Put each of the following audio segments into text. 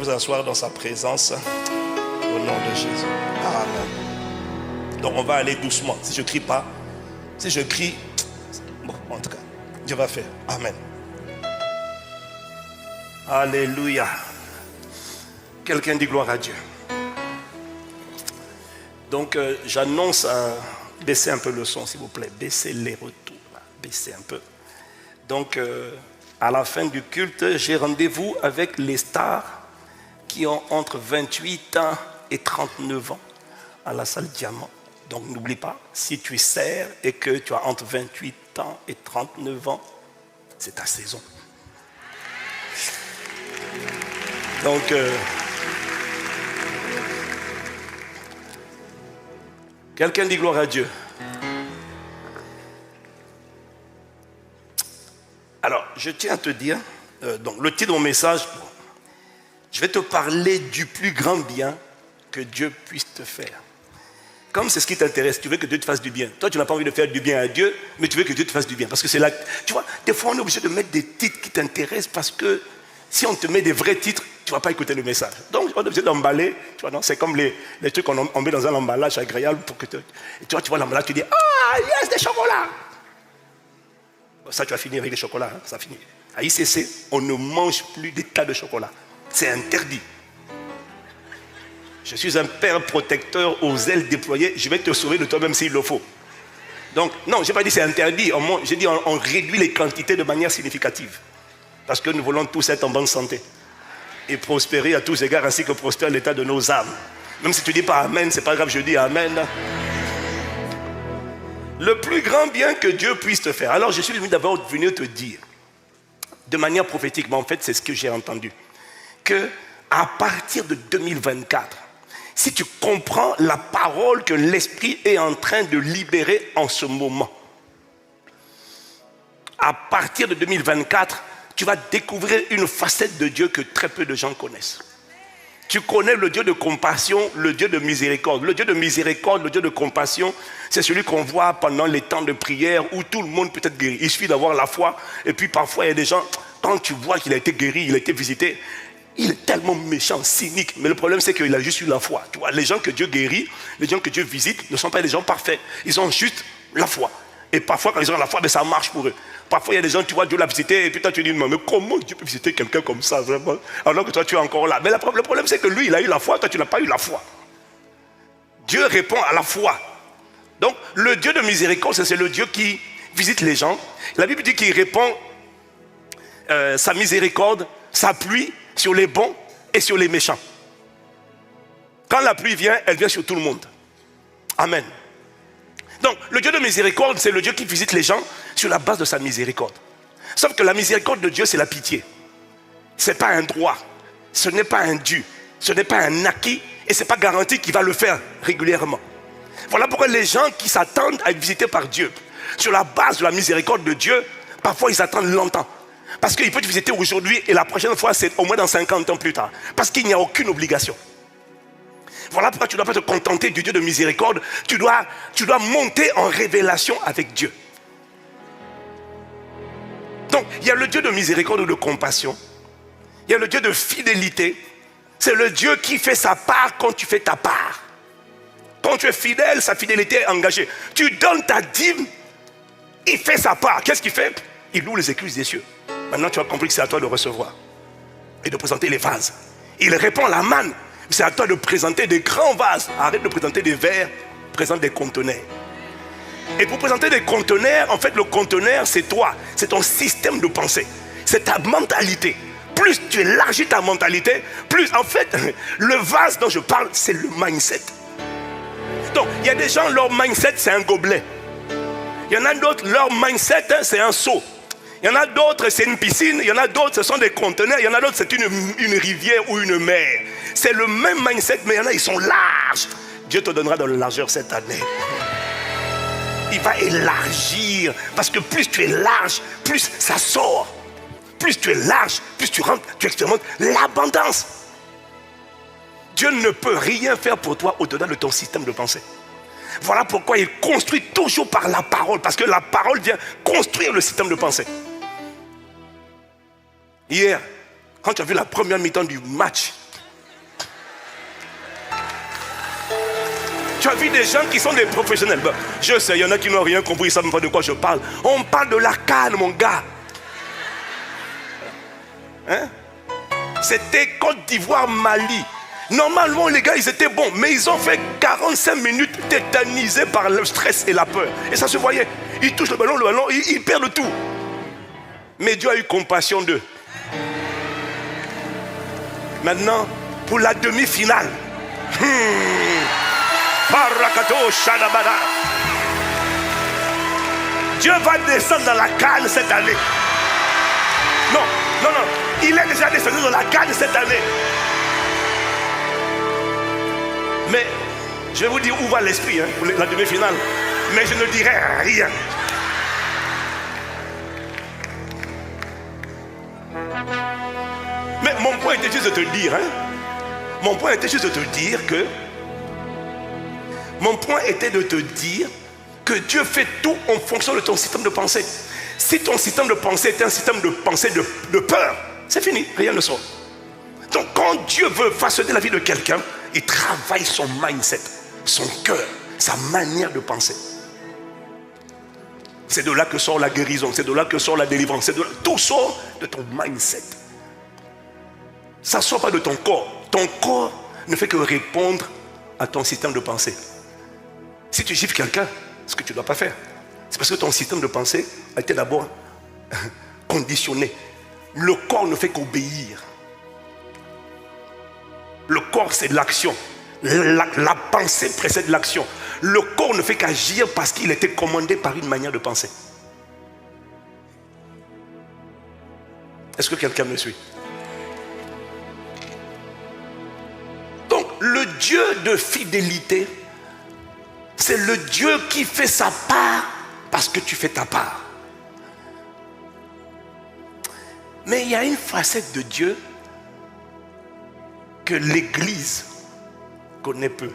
Vous asseoir dans sa présence au nom de Jésus. Amen. Donc on va aller doucement. Si je crie pas, si je crie, bon, en tout cas, Dieu va faire. Amen. Alléluia. Quelqu'un dit gloire à Dieu. Donc j'annonce baissez un peu le son s'il vous plaît. Baissez les retours. Baissez un peu. Donc à la fin du culte, j'ai rendez-vous avec les stars qui ont entre 28 ans et 39 ans à la salle Diamant. Donc n'oublie pas, si tu sers et que tu as entre 28 ans et 39 ans, c'est ta saison. Donc, quelqu'un dit gloire à Dieu. Alors, je tiens à te dire, donc le titre de mon message, je vais te parler du plus grand bien que Dieu puisse te faire. Comme c'est ce qui t'intéresse, tu veux que Dieu te fasse du bien. Toi, tu n'as pas envie de faire du bien à Dieu, mais tu veux que Dieu te fasse du bien. Parce que c'est là, tu vois, des fois on est obligé de mettre des titres qui t'intéressent parce que si on te met des vrais titres, tu ne vas pas écouter le message. Donc, on est obligé d'emballer. Tu vois, non, c'est comme les trucs qu'on met dans un emballage agréable pour que tu vois l'emballage, tu dis ah, yes, des chocolats. Bon, ça, tu vas finir avec des chocolats, hein, ça finit. À ICC, on ne mange plus des tas de chocolat. C'est interdit. Je suis un père protecteur aux ailes déployées. Je vais te sauver de toi-même s'il le faut. Donc, non, je n'ai pas dit c'est interdit. J'ai dit on réduit les quantités de manière significative. Parce que nous voulons tous être en bonne santé. Et prospérer à tous égards, ainsi que prospère l'état de nos âmes. Même si tu ne dis pas Amen, ce n'est pas grave, je dis Amen. Le plus grand bien que Dieu puisse te faire. Alors, je suis d'abord venu te dire, de manière prophétique, mais en fait, c'est ce que j'ai entendu, qu'à partir de 2024, si tu comprends la parole que l'Esprit est en train de libérer en ce moment, à partir de 2024, tu vas découvrir une facette de Dieu que très peu de gens connaissent. Tu connais le Dieu de compassion, le Dieu de miséricorde. Le Dieu de miséricorde, le Dieu de compassion, c'est celui qu'on voit pendant les temps de prière où tout le monde peut être guéri. Il suffit d'avoir la foi. Et puis parfois, il y a des gens, quand tu vois qu'il a été guéri, il a été visité, il est tellement méchant, cynique. Mais le problème, c'est qu'il a juste eu la foi. Tu vois, les gens que Dieu guérit, les gens que Dieu visite, ne sont pas des gens parfaits. Ils ont juste la foi. Et parfois, quand ils ont la foi, ça marche pour eux. Parfois, il y a des gens, tu vois, Dieu l'a visité, et puis toi, tu dis, mais comment Dieu peut visiter quelqu'un comme ça, vraiment? Alors que toi, tu es encore là. Mais le problème, c'est que lui, il a eu la foi, toi, tu n'as pas eu la foi. Dieu répond à la foi. Donc, le Dieu de miséricorde, c'est le Dieu qui visite les gens. La Bible dit qu'il répond sa miséricorde, sa pluie sur les bons et sur les méchants. Quand la pluie vient, elle vient sur tout le monde. Amen. Donc, le Dieu de miséricorde, c'est le Dieu qui visite les gens sur la base de sa miséricorde. Sauf que la miséricorde de Dieu, c'est la pitié. Ce n'est pas un droit. Ce n'est pas un dû. Ce n'est pas un acquis. Et ce n'est pas garanti qu'il va le faire régulièrement. Voilà pourquoi les gens qui s'attendent à être visités par Dieu, sur la base de la miséricorde de Dieu, parfois ils attendent longtemps. Parce qu'il peut te visiter aujourd'hui et la prochaine fois, c'est au moins dans 50 ans plus tard. Parce qu'il n'y a aucune obligation. Voilà pourquoi tu ne dois pas te contenter du Dieu de miséricorde. Tu dois monter en révélation avec Dieu. Donc, il y a le Dieu de miséricorde ou de compassion. Il y a le Dieu de fidélité. C'est le Dieu qui fait sa part quand tu fais ta part. Quand tu es fidèle, sa fidélité est engagée. Tu donnes ta dîme, il fait sa part. Qu'est-ce qu'il fait? Il ouvre les écluses des cieux. Maintenant, tu as compris que c'est à toi de recevoir et de présenter les vases. Il répand la manne. C'est à toi de présenter des grands vases. Arrête de présenter des verres, présente des conteneurs. Et pour présenter des conteneurs, en fait, le conteneur, c'est toi. C'est ton système de pensée. C'est ta mentalité. Plus tu élargis ta mentalité, plus, en fait, le vase dont je parle, c'est le mindset. Donc, il y a des gens, leur mindset, c'est un gobelet. Il y en a d'autres, leur mindset, c'est un seau. Il y en a d'autres, c'est une piscine. Il y en a d'autres, ce sont des conteneurs. Il y en a d'autres, c'est une rivière ou une mer. C'est le même mindset, mais il y en a, ils sont larges. Dieu te donnera dans la largeur cette année. Il va élargir. Parce que plus tu es large, plus ça sort. Plus tu es large, plus tu rentres, tu expérimentes l'abondance. Dieu ne peut rien faire pour toi au-delà de ton système de pensée. Voilà pourquoi il construit toujours par la parole. Parce que la parole vient construire le système de pensée. Hier, quand tu as vu la première mi-temps du match Tu as vu des gens qui sont des professionnels. Ben, je sais, il y en a qui n'ont rien compris, ils ne savent pas de quoi je parle. On parle de la canne, mon gars. Hein? C'était Côte d'Ivoire, Mali. Normalement, les gars, ils étaient bons, mais ils ont fait 45 minutes tétanisés par le stress et la peur. Et ça se voyait. Ils touchent le ballon, ils perdent tout. Mais Dieu a eu compassion d'eux. Maintenant, pour la demi-finale. Dieu va descendre dans la canne cette année. Non. Il est déjà descendu dans la canne cette année. Mais je vais vous dire où va l'esprit pour la demi-finale. Mais je ne dirai rien. Mais mon point était juste de te dire, mon point était juste de te dire que Dieu fait tout en fonction de ton système de pensée. Si ton système de pensée est un système de pensée de peur, c'est fini, rien ne sort. Donc quand Dieu veut façonner la vie de quelqu'un, il travaille son mindset, son cœur, sa manière de penser. C'est de là que sort la guérison, c'est de là que sort la délivrance, tout sort de ton mindset. Ça ne sort pas de ton corps. Ton corps ne fait que répondre à ton système de pensée. Si tu gifles quelqu'un, ce que tu ne dois pas faire, c'est parce que ton système de pensée a été d'abord conditionné. Le corps ne fait qu'obéir. Le corps, c'est l'action. La pensée précède l'action. Le corps ne fait qu'agir parce qu'il était commandé par une manière de penser. Est-ce que quelqu'un me suit? Donc, le Dieu de fidélité, c'est le Dieu qui fait sa part parce que tu fais ta part. Mais il y a une facette de Dieu que l'Église connaît peu.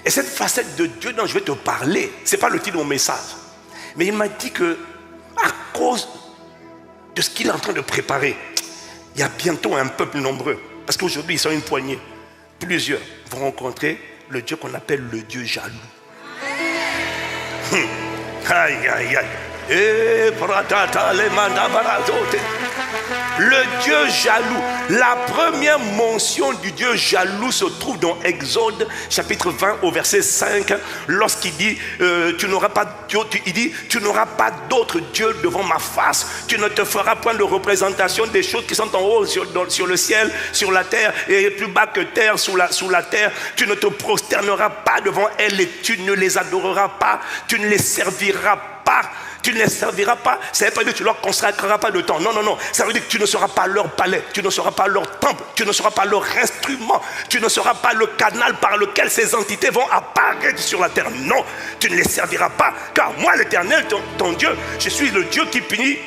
Et cette facette de Dieu dont je vais te parler, ce n'est pas le titre de mon message. Mais il m'a dit que à cause de ce qu'il est en train de préparer, il y a bientôt un peuple nombreux. Parce qu'aujourd'hui, ils sont une poignée. Plusieurs vont rencontrer le Dieu qu'on appelle le Dieu jaloux. Aïe, aïe, aïe. Le Dieu jaloux. La première mention du Dieu jaloux se trouve dans Exode chapitre 20 au verset 5, lorsqu'il dit tu n'auras pas d'autre Dieu devant ma face. Tu ne te feras point de représentation des choses qui sont en haut sur le ciel, sur la terre, et plus bas que terre, sous la terre. Tu ne te prosterneras pas devant elles et tu ne les adoreras pas. Tu ne les serviras pas. Tu ne les serviras pas. Ça ne veut pas dire que tu ne leur consacreras pas de temps. Non. Ça veut dire que tu ne seras pas leur palais. Tu ne seras pas leur temple. Tu ne seras pas leur instrument. Tu ne seras pas le canal par lequel ces entités vont apparaître sur la terre. Non, tu ne les serviras pas. Car moi, l'Éternel, ton Dieu, je suis le Dieu qui punit.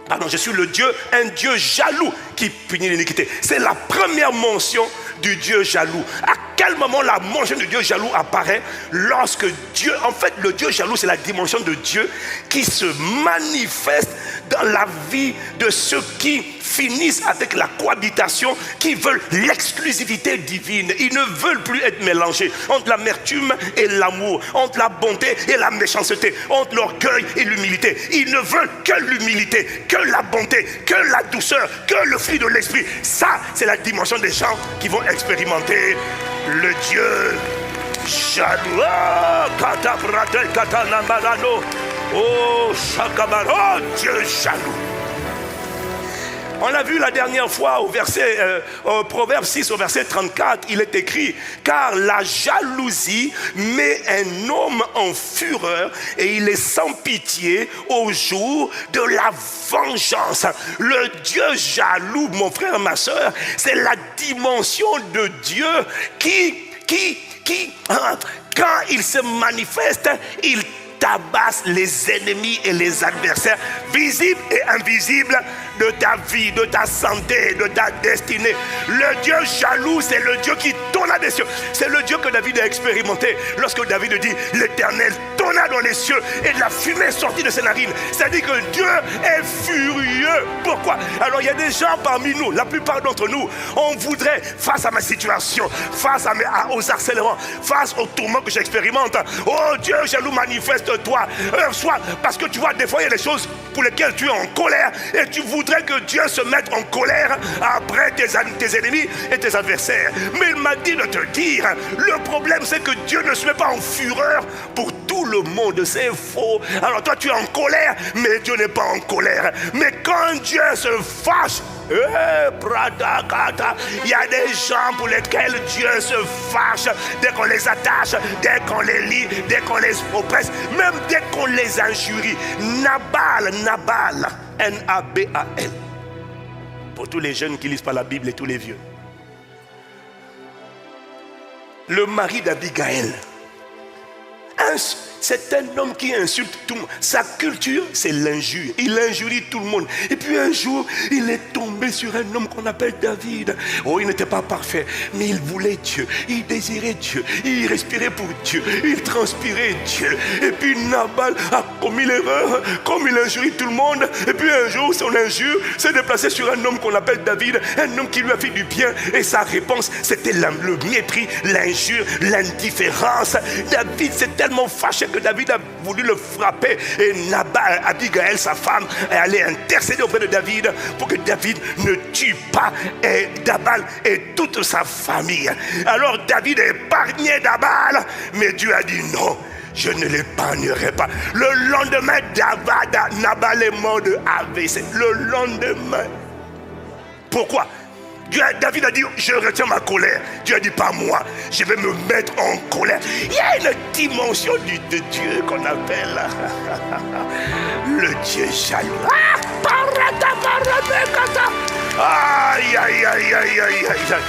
Pardon, je suis un Dieu jaloux qui punit l'iniquité. C'est la première mention du Dieu jaloux. À quel moment la mention du Dieu jaloux apparaît? Lorsque Dieu, en fait, le Dieu jaloux, c'est la dimension de Dieu qui se manifeste dans la vie de ceux qui finissent avec la cohabitation, qui veulent l'exclusivité divine. Ils ne veulent plus être mélangés entre l'amertume et l'amour, entre la bonté et la méchanceté, entre l'orgueil et l'humilité. Ils ne veulent que l'humilité, que la bonté, que la douceur, que le fruit de l'esprit. Ça, c'est la dimension des gens qui vont expérimenter le Dieu jaloux. Oh, Dieu jaloux. On l'a vu la dernière fois au Proverbe 6 au verset 34, il est écrit: car la jalousie met un homme en fureur et il est sans pitié au jour de la vengeance. Le Dieu jaloux, mon frère, ma soeur, c'est la dimension de Dieu qui quand il se manifeste, il tabasse les ennemis et les adversaires, visibles et invisibles, de ta vie, de ta santé, de ta destinée. Le Dieu jaloux, c'est le Dieu qui tonna des cieux. C'est le Dieu que David a expérimenté lorsque David dit l'Éternel tonna dans les cieux et de la fumée est sortie de ses narines. C'est-à-dire que Dieu est furieux. Pourquoi? Alors il y a des gens parmi nous, la plupart d'entre nous, on voudrait, face à ma situation, face aux harcèlements, face aux tourments que j'expérimente, oh Dieu jaloux, manifeste-toi. Soit parce que tu vois, des fois il y a des choses pour lesquelles tu es en colère et tu voudrais que Dieu se mette en colère après tes ennemis et tes adversaires. Mais il m'a dit de te dire, le problème c'est que Dieu ne se met pas en fureur pour tout le monde, c'est faux. Alors toi tu es en colère, mais Dieu n'est pas en colère. Mais quand Dieu se fâche, il y a des gens pour lesquels Dieu se fâche dès qu'on les attache, dès qu'on les lie, dès qu'on les oppresse, même dès qu'on les injurie. Nabal, N-A-B-A-L. Pour tous les jeunes qui lisent pas la Bible et tous les vieux. Le mari d'Abigail. C'est un homme qui insulte tout le monde. Sa culture, c'est l'injure. Il injurie tout le monde. Et puis un jour, il est tombé sur un homme qu'on appelle David. Oh, il n'était pas parfait, mais il voulait Dieu. Il désirait Dieu. Il respirait pour Dieu. Il transpirait Dieu. Et puis Nabal a commis l'erreur, comme il injurie tout le monde. Et puis un jour, son injure s'est déplacée sur un homme qu'on appelle David. Un homme qui lui a fait du bien. Et sa réponse, c'était le mépris, l'injure, l'indifférence. David s'est tellement fâché que David a voulu le frapper et Abigail, sa femme, est allée intercéder auprès de David pour que David ne tue pas Nabal et toute sa famille. Alors David épargnait Nabal, mais Dieu a dit non, je ne l'épargnerai pas. Le lendemain, Nabal est mort de AVC. Le lendemain. Pourquoi? David a dit, je retiens ma colère. Dieu a dit, pas moi, je vais me mettre en colère. Il y a une dimension de Dieu qu'on appelle le Dieu jaloux. Aïe, aïe, aïe, aïe, aïe, aïe.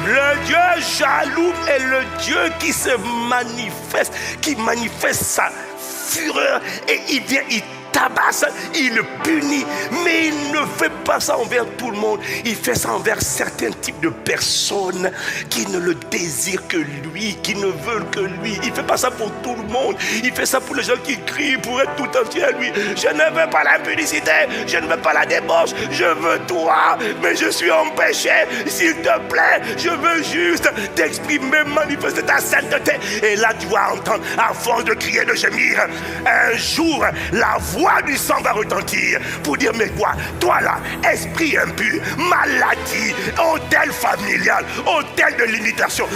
Le Dieu jaloux est le Dieu qui se manifeste, qui manifeste sa fureur et il vient, il tabasse, il punit, mais il ne fait pas ça envers tout le monde. Il fait ça envers certains types de personnes qui ne le désirent que lui, qui ne veulent que lui. Il ne fait pas ça pour tout le monde. Il fait ça pour les gens qui crient pour être tout entier à lui. Je ne veux pas la publicité, je ne veux pas la débauche, je veux toi, mais je suis en péché. S'il te plaît, je veux juste t'exprimer, manifester ta sainteté. Et là, tu vas entendre, à force de crier, de gémir, un jour, la voix du sang va retentir pour dire, mais quoi, toi là, esprit impur, maladie, hôtel familial, hôtel de limitation,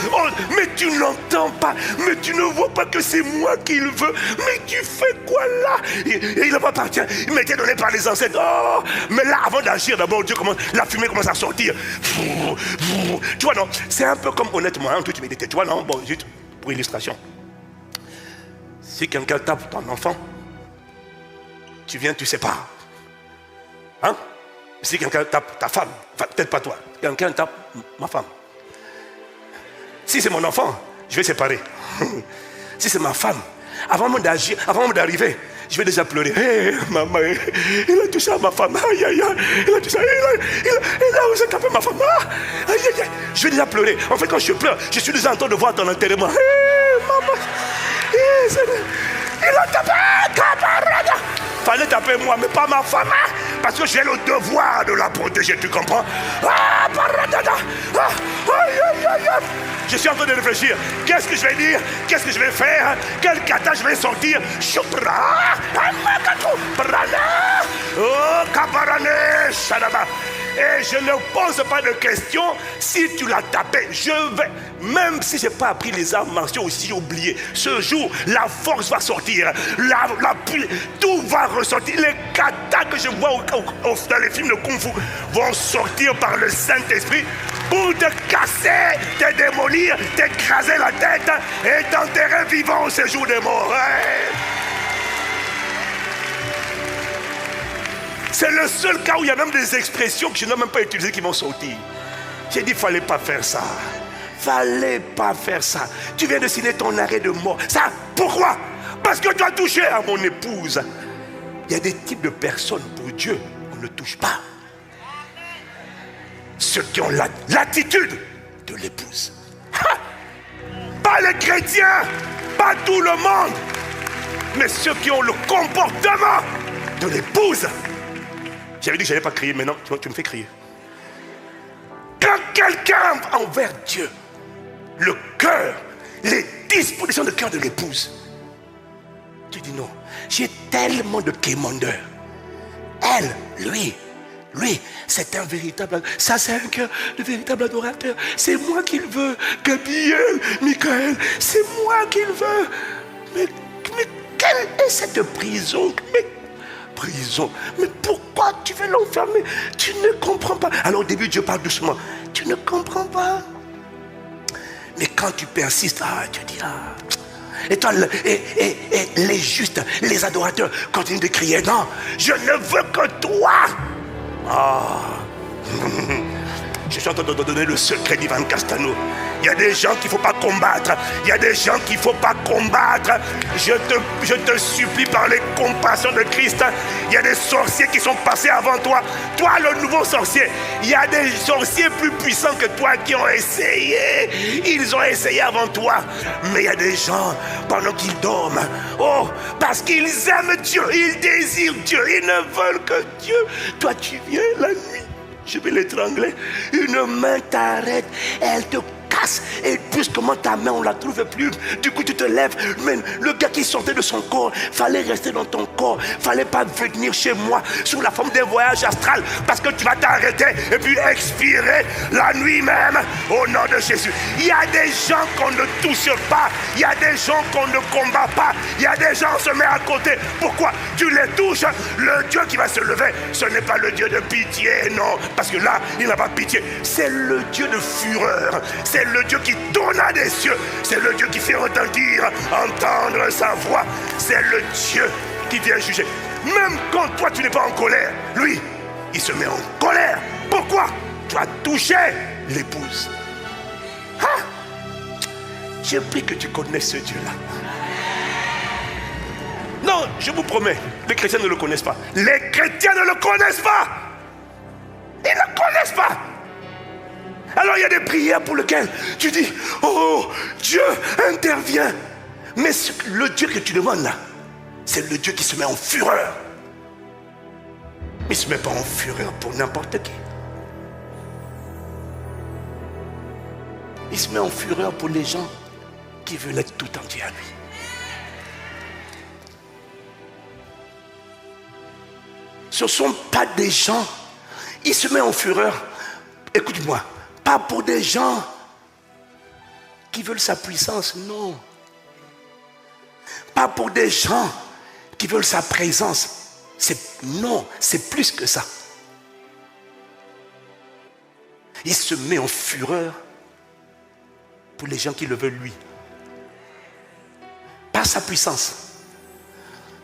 mais tu n'entends pas, mais tu ne vois pas que c'est moi qui le veux, mais tu fais quoi là? Et il va partir, il m'était donné par les ancêtres. Oh, mais là, avant d'agir, d'abord, Dieu commence, la fumée commence à sortir. Tu vois, non, c'est un peu comme, honnêtement, hein, toute humilité, tu vois, non, bon, juste pour illustration. Si quelqu'un tape ton enfant, tu viens, tu sépares. Hein? Si quelqu'un tape ta femme, enfin, peut-être pas toi, quelqu'un tape ma femme. Si c'est mon enfant, je vais séparer. Si c'est ma femme, avant même d'agir, avant même d'arriver, je vais déjà pleurer. Hey, maman, il a touché à ma femme. Aïe, aïe, aïe. Il a touché, il a osé taper ma femme. Aïe, aïe, aïe. Je vais déjà pleurer. En fait, quand je pleure, je suis déjà en train de voir ton enterrement. Hey, maman. Hey, il a tapé, camarade. Fallait taper moi, mais pas ma femme, hein, parce que j'ai le devoir de la protéger, tu comprends? Ah, paradada. Ah, aïe, aïe, aïe, aïe. Je suis en train de réfléchir. Qu'est-ce que je vais dire? Qu'est-ce que je vais faire? Quel kata je vais sortir? Chopra, amakato, prana, oh, kabarane, shadaba. Et je ne pose pas de questions. Si tu l'as tapé, je vais, même si je n'ai pas appris les arts martiaux aussi, j'ai oublié. Ce jour, la force va sortir, tout va ressortir. Les katas que je vois dans les films de Kung Fu vont sortir par le Saint-Esprit pour te casser, te démolir, t'écraser la tête et t'enterrer vivant au séjour des morts. C'est le seul cas où il y a même des expressions que je n'ai même pas utilisées qui vont sortir. J'ai dit, il ne fallait pas faire ça. Fallait pas faire ça. Tu viens de signer ton arrêt de mort. Ça, pourquoi? parce que tu as touché à mon épouse. Il y a des types de personnes, pour Dieu, on ne touche pas. Ceux qui ont l'attitude de l'épouse. Pas les chrétiens, pas tout le monde, mais ceux qui ont le comportement de l'épouse. J'avais dit que je n'allais pas crier, mais non, tu me fais crier. Quand quelqu'un envers Dieu, le cœur, les dispositions de cœur de l'épouse, tu dis non, j'ai tellement de quémandeurs. Elle, lui, c'est un véritable, ça c'est un cœur de véritable adorateur. C'est moi qu'il veut, Gabriel, Michael, c'est moi qu'il veut. Mais quelle est cette prison? Mais pourquoi tu veux l'enfermer? Tu ne comprends pas. Alors au début Dieu parle doucement. Tu ne comprends pas. Mais quand tu persistes, tu dis Et toi, les justes, les adorateurs continuent de crier non, je ne veux que toi. Je suis en train de te donner le secret d'Ivan Castano. Il y a des gens qu'il ne faut pas combattre. Il y a des gens qu'il ne faut pas combattre. Je te supplie par les compassions de Christ. Il y a des sorciers qui sont passés avant toi. Toi, le nouveau sorcier. Il y a des sorciers plus puissants que toi qui ont essayé. Ils ont essayé avant toi. Mais il y a des gens, pendant qu'ils dorment, parce qu'ils aiment Dieu, ils désirent Dieu, ils ne veulent que Dieu. Toi, tu viens la nuit. Je vais l'étrangler. Une main t'arrête, elle te casse. Et brusquement ta main, on ne la trouve plus. Du coup, tu te lèves. Mais le gars qui sortait de son corps, fallait rester dans ton corps. Fallait pas venir chez moi sous la forme d'un voyage astral. Parce que tu vas t'arrêter et puis expirer la nuit même au nom de Jésus. Il y a des gens qu'on ne touche pas. Il y a des gens qu'on ne combat pas. Il y a des gens qui se mettent à côté. Pourquoi? Tu les touches. Le Dieu qui va se lever, ce n'est pas le Dieu de pitié, non. Parce que là, il n'a pas pitié. C'est le Dieu de fureur. C'est le Dieu qui tourna des cieux. C'est le Dieu qui fait retentir, entendre sa voix. C'est le Dieu qui vient juger. Même quand toi tu n'es pas en colère, lui, il se met en colère. Pourquoi? Tu as touché l'épouse. J'ai pris que tu connais ce Dieu-là. Non, je vous promets, les chrétiens ne le connaissent pas. Les chrétiens ne le connaissent pas. Ils ne le connaissent pas. Alors il y a des prières pour lesquelles tu dis, oh, Dieu intervient. Mais le Dieu que tu demandes là, c'est le Dieu qui se met en fureur. Il ne se met pas en fureur pour n'importe qui. Il se met en fureur pour les gens qui veulent être tout entiers à lui. Ce ne sont pas des gens. Il se met en fureur. Écoute-moi. Pas pour des gens qui veulent sa puissance, non. Pas pour des gens qui veulent sa présence. Non, c'est plus que ça. Il se met en fureur pour les gens qui le veulent lui. Pas sa puissance,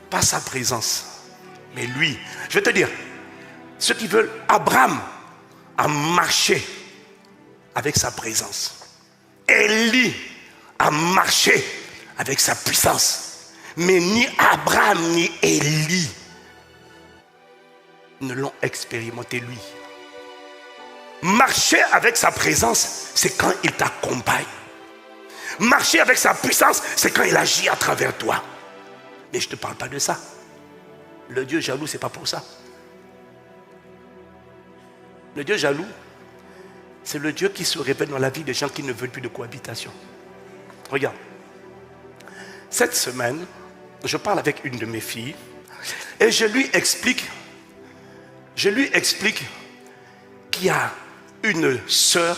pas sa présence, mais lui. Je vais te dire, ceux qui veulent Abraham a marché avec sa présence. Élie a marché avec sa puissance. Mais ni Abraham ni Élie ne l'ont expérimenté lui. Marcher avec sa présence, c'est quand il t'accompagne. Marcher avec sa puissance, c'est quand il agit à travers toi. Mais je ne te parle pas de ça. Le Dieu jaloux, ce n'est pas pour ça. Le Dieu jaloux, c'est le Dieu qui se révèle dans la vie des gens qui ne veulent plus de cohabitation. Regarde. Cette semaine, je parle avec une de mes filles et je lui explique qu'il y a une sœur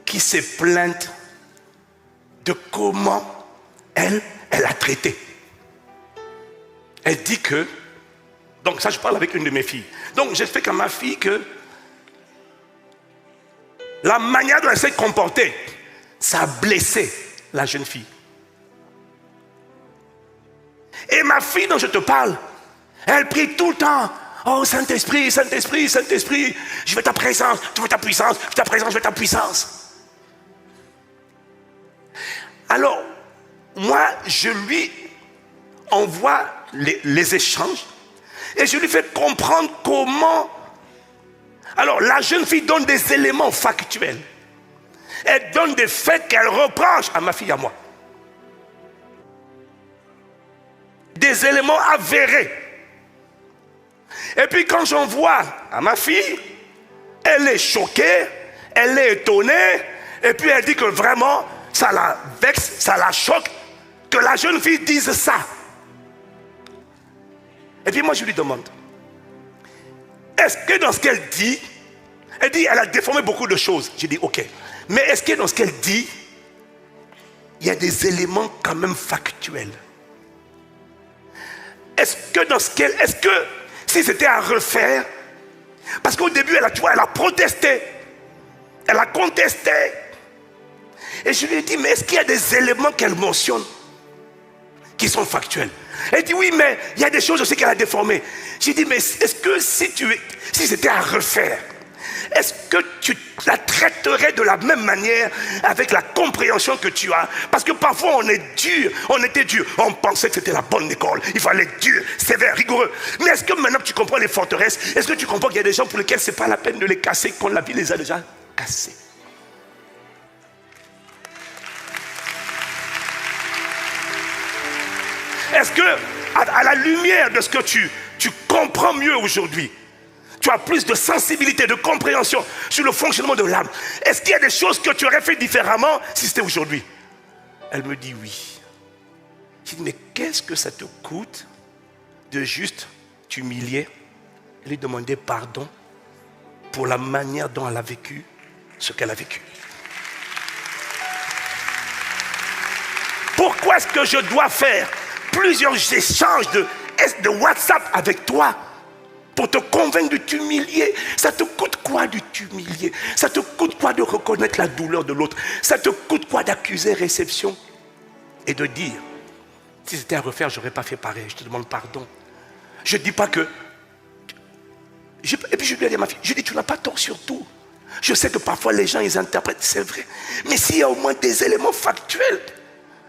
qui s'est plainte de comment elle a traité. Elle dit que, donc ça je parle avec une de mes filles. Donc j'explique à ma fille que la manière dont elle s'est comportée, ça a blessé la jeune fille. Et ma fille dont je te parle, elle prie tout le temps. Oh Saint-Esprit, Saint-Esprit, Saint-Esprit, je veux ta présence, je veux ta puissance, je veux ta présence, je veux ta puissance. Alors, moi, je lui envoie les échanges et je lui fais comprendre comment. Alors, la jeune fille donne des éléments factuels. Elle donne des faits qu'elle reproche à ma fille et à moi. Des éléments avérés. Et puis quand j'envoie à ma fille, elle est choquée, elle est étonnée, et puis elle dit que vraiment, ça la vexe, ça la choque, que la jeune fille dise ça. Et puis moi je lui demande, est-ce que dans ce qu'elle dit, elle dit, elle a déformé beaucoup de choses. Je dis, ok, mais est-ce que dans ce qu'elle dit, il y a des éléments quand même factuels? Est-ce que si c'était à refaire, parce qu'au début, elle a protesté, elle a contesté, et je lui ai dit, mais est-ce qu'il y a des éléments qu'elle mentionne qui sont factuels? Elle dit, oui, mais il y a des choses aussi qu'elle a déformées. J'ai dit, mais est-ce que si c'était à refaire, est-ce que tu la traiterais de la même manière avec la compréhension que tu as? Parce que parfois on était dur, on pensait que c'était la bonne école, il fallait être dur, sévère, rigoureux. Mais est-ce que maintenant que tu comprends les forteresses, est-ce que tu comprends qu'il y a des gens pour lesquels ce n'est pas la peine de les casser quand la vie les a déjà cassés? Est-ce que à la lumière de ce que tu comprends mieux aujourd'hui, tu as plus de sensibilité, de compréhension sur le fonctionnement de l'âme? Est-ce qu'il y a des choses que tu aurais fait différemment si c'était aujourd'hui? Elle me dit oui. Je dis, mais qu'est-ce que ça te coûte de juste t'humilier et lui demander pardon pour la manière dont elle a vécu ce qu'elle a vécu? Pourquoi est-ce que je dois faire plusieurs échanges de WhatsApp avec toi pour te convaincre de t'humilier? Ça te coûte quoi de t'humilier? Ça te coûte quoi de reconnaître la douleur de l'autre? Ça te coûte quoi d'accuser réception et de dire, si c'était à refaire, je n'aurais pas fait pareil, je te demande pardon. Je ne dis pas que... Et puis je lui ai dit à ma fille, je dis, tu n'as pas tort sur tout. Je sais que parfois les gens, ils interprètent, c'est vrai. Mais s'il y a au moins des éléments factuels,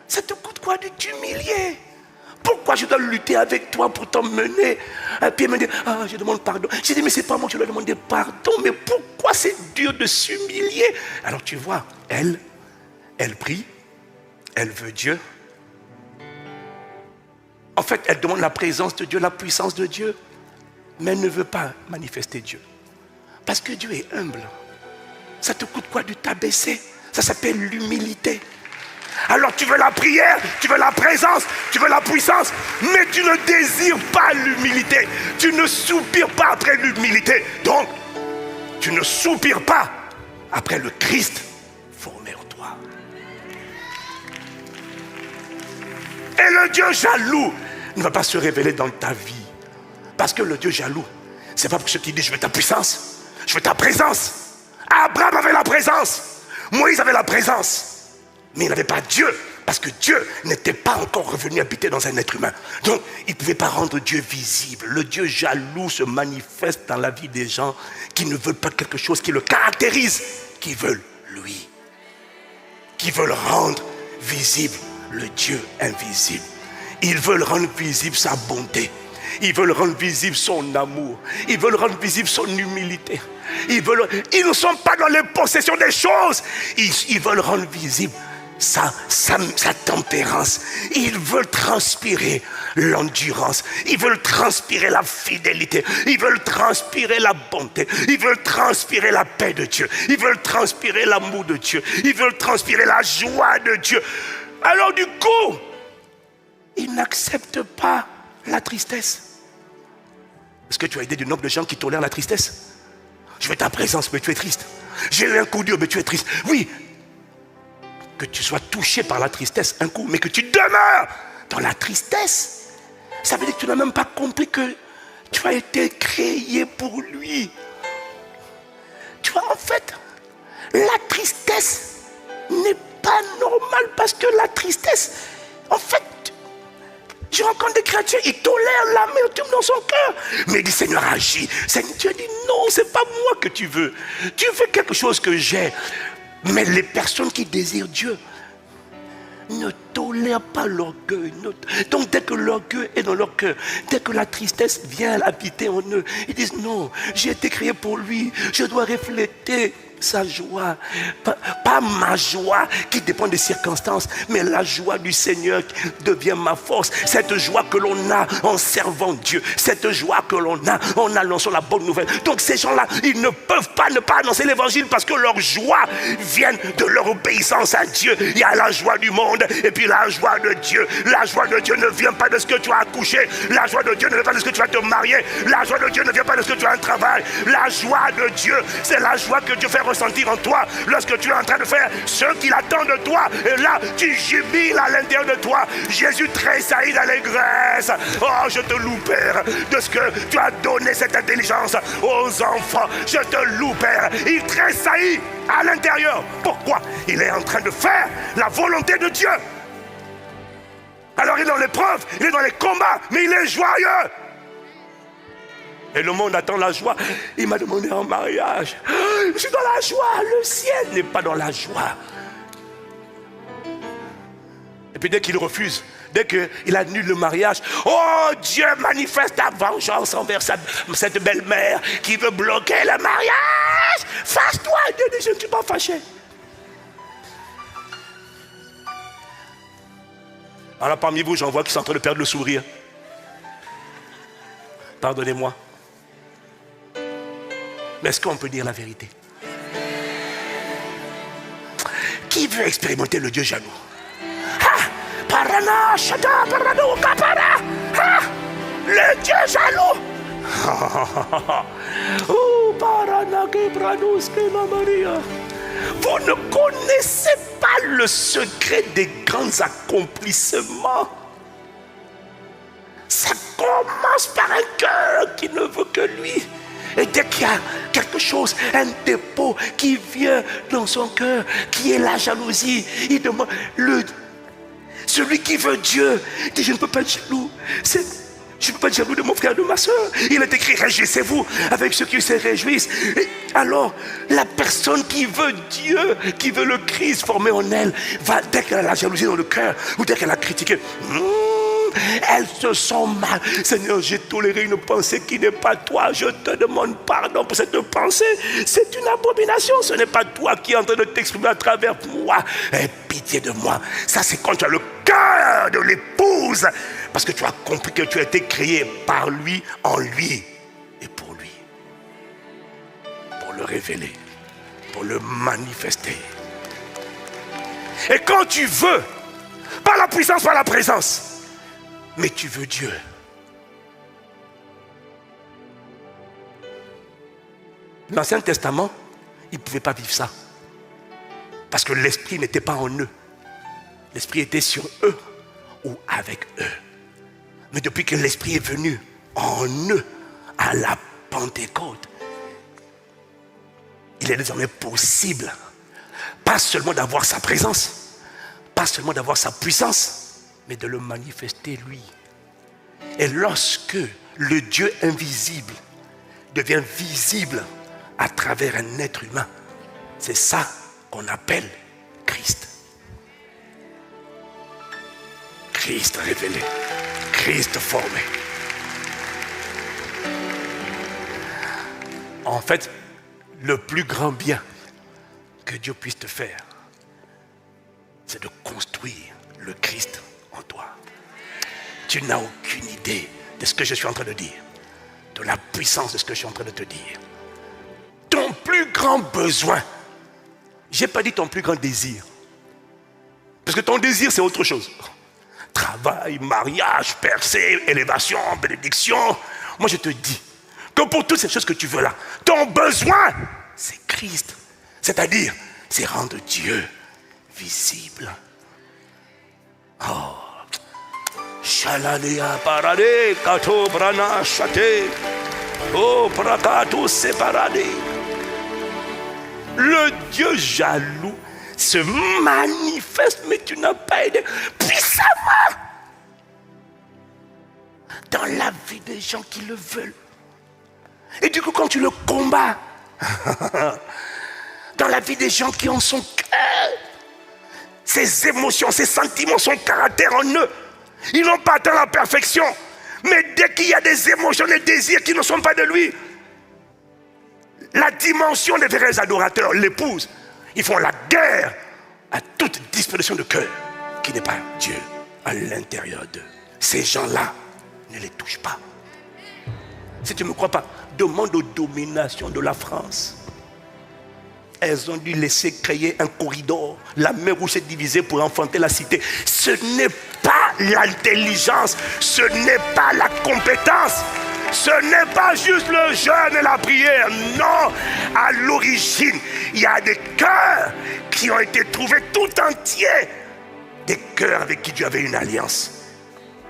ça te coûte quoi de t'humilier? Pourquoi je dois lutter avec toi pour t'emmener? Et puis elle me dit, je demande pardon. J'ai dit, mais c'est pas moi qui dois demander pardon. Mais pourquoi c'est dur de s'humilier? Alors tu vois, elle prie, elle veut Dieu. En fait, elle demande la présence de Dieu, la puissance de Dieu. Mais elle ne veut pas manifester Dieu. Parce que Dieu est humble. Ça te coûte quoi de t'abaisser? Ça s'appelle l'humilité. Alors tu veux la prière, tu veux la présence, tu veux la puissance, mais tu ne désires pas l'humilité. Tu ne soupires pas après l'humilité. Donc, tu ne soupires pas après le Christ formé en toi. Et le Dieu jaloux ne va pas se révéler dans ta vie. Parce que le Dieu jaloux, c'est pas pour ceux qui disent je veux ta puissance, je veux ta présence. Abraham avait la présence, Moïse avait la présence. Mais il n'avait pas Dieu, parce que Dieu n'était pas encore revenu habiter dans un être humain. Donc, il ne pouvait pas rendre Dieu visible. Le Dieu jaloux se manifeste dans la vie des gens qui ne veulent pas quelque chose qui le caractérise, qui veulent lui. Qui veulent rendre visible le Dieu invisible. Ils veulent rendre visible sa bonté. Ils veulent rendre visible son amour. Ils veulent rendre visible son humilité. Ils ne sont pas dans les possessions des choses. Ils veulent rendre visible sa tempérance. Ils veulent transpirer l'endurance. Ils veulent transpirer la fidélité. Ils veulent transpirer la bonté. Ils veulent transpirer la paix de Dieu. Ils veulent transpirer l'amour de Dieu. Ils veulent transpirer la joie de Dieu. Alors du coup, ils n'acceptent pas la tristesse. Est-ce que tu as idée du nombre de gens qui tolèrent la tristesse? Je veux ta présence, mais tu es triste. J'ai eu un coup dur, mais tu es triste. Oui, que tu sois touché par la tristesse un coup, mais que tu demeures dans la tristesse, ça veut dire que tu n'as même pas compris que tu as été créé pour lui. Tu vois, en fait, la tristesse n'est pas normale, parce que la tristesse, en fait, je rencontre des créatures, ils tolèrent l'amertume dans son cœur. Mais il dit, Seigneur, agis. Seigneur, Dieu dit, non, c'est pas moi que tu veux. Tu veux quelque chose que j'ai. Mais les personnes qui désirent Dieu ne tolèrent pas l'orgueil. Donc dès que l'orgueil est dans leur cœur, dès que la tristesse vient habiter en eux, ils disent non, j'ai été créé pour lui, je dois refléter sa joie, pas ma joie qui dépend des circonstances, mais la joie du Seigneur qui devient ma force. Cette joie que l'on a en servant Dieu, cette joie que l'on a en annonçant la bonne nouvelle. Donc ces gens-là, ils ne peuvent pas ne pas annoncer l'évangile parce que leur joie vient de leur obéissance à Dieu. Il y a la joie du monde et puis la joie de Dieu. La joie de Dieu ne vient pas de ce que tu as accouché, la joie de Dieu ne vient pas de ce que tu vas te marier, la joie de Dieu ne vient pas de ce que tu as un travail. La joie de Dieu, c'est la joie que Dieu fait ressentir en toi lorsque tu es en train de faire ce qu'il attend de toi. Et là, tu jubiles à l'intérieur de toi. Jésus tressaillit d'allégresse. Oh, je te loue, Père, de ce que tu as donné cette intelligence aux enfants. Je te loue, Père. Il tressaillit à l'intérieur. Pourquoi? Il est en train de faire la volonté de Dieu. Alors il est dans l'épreuve, il est dans les combats, mais il est joyeux. Et le monde attend la joie. Il m'a demandé en mariage. Je suis dans la joie. Le ciel n'est pas dans la joie. Et puis dès qu'il refuse, dès qu'il annule le mariage, oh, Dieu manifeste ta vengeance envers cette belle-mère qui veut bloquer le mariage. Fâche-toi. Dieu dit, je ne suis pas fâché. Alors parmi vous, j'en vois qui sont en train de perdre le sourire. Pardonnez-moi. Mais est-ce qu'on peut dire la vérité? Qui veut expérimenter le Dieu jaloux? Parana, Shada, Parano, Kapara. Le Dieu jaloux. Oh, Parana, Kebranus, Maria. Vous ne connaissez pas le secret des grands accomplissements. Ça commence par un cœur qui ne veut que lui. Et dès qu'il y a quelque chose, un dépôt qui vient dans son cœur, qui est la jalousie, il demande, celui qui veut Dieu, dit, je ne peux pas être jaloux. Je ne peux pas être jaloux de mon frère, de ma soeur. Il est écrit, réjouissez-vous avec ceux qui se réjouissent. Et alors, la personne qui veut Dieu, qui veut le Christ formé en elle, va, dès qu'elle a la jalousie dans le cœur, ou dès qu'elle a critiqué, elle se sent mal. Seigneur, j'ai toléré une pensée qui n'est pas toi. Je te demande pardon pour cette pensée. C'est une abomination. Ce n'est pas toi qui es en train de t'exprimer à travers moi. Aie pitié de moi. Ça, c'est quand tu as le cœur de l'épouse. Parce que tu as compris que tu as été créé par lui, en lui et pour lui. Pour le révéler. Pour le manifester. Et quand tu veux, pas la puissance, pas la présence, mais tu veux Dieu. L'Ancien Testament, ils ne pouvaient pas vivre ça. Parce que l'Esprit n'était pas en eux. L'Esprit était sur eux ou avec eux. Mais depuis que l'Esprit est venu en eux, à la Pentecôte, il est désormais possible, pas seulement d'avoir sa présence, pas seulement d'avoir sa puissance, mais de le manifester lui. Et lorsque le Dieu invisible devient visible à travers un être humain, c'est ça qu'on appelle Christ. Christ révélé, Christ formé. En fait, le plus grand bien que Dieu puisse te faire, c'est de construire le Christ en toi. Tu n'as aucune idée de ce que je suis en train de dire, de la puissance de ce que je suis en train de te dire. Ton plus grand besoin, je n'ai pas dit ton plus grand désir, parce que ton désir c'est autre chose. Travail, mariage, percée, élévation, bénédiction. Moi je te dis que pour toutes ces choses que tu veux là, ton besoin c'est Christ. C'est-à-dire, c'est rendre Dieu visible. Oh, Shalalea parade, kato brana chate, oh prakato séparade. Le Dieu jaloux se manifeste, mais tu n'as pas aidé puissamment dans la vie des gens qui le veulent. Et du coup, quand tu le combats dans la vie des gens qui ont son cœur, ses émotions, ses sentiments, son caractère en eux. Ils n'ont pas atteint la perfection. Mais dès qu'il y a des émotions, des désirs qui ne sont pas de lui, la dimension des vrais adorateurs l'épouse. Ils font la guerre à toute disposition de cœur qui n'est pas Dieu à l'intérieur d'eux. Ces gens-là, ne les touche pas. Si tu ne me crois pas, demande aux dominations de la France. Elles ont dû laisser créer un corridor. La mer Rouge s'est divisée pour enfanter la cité. Ce n'est pas l'intelligence, ce n'est pas la compétence, ce n'est pas juste le jeûne et la prière. Non, à l'origine, il y a des cœurs qui ont été trouvés tout entiers. Des cœurs avec qui Dieu avait une alliance.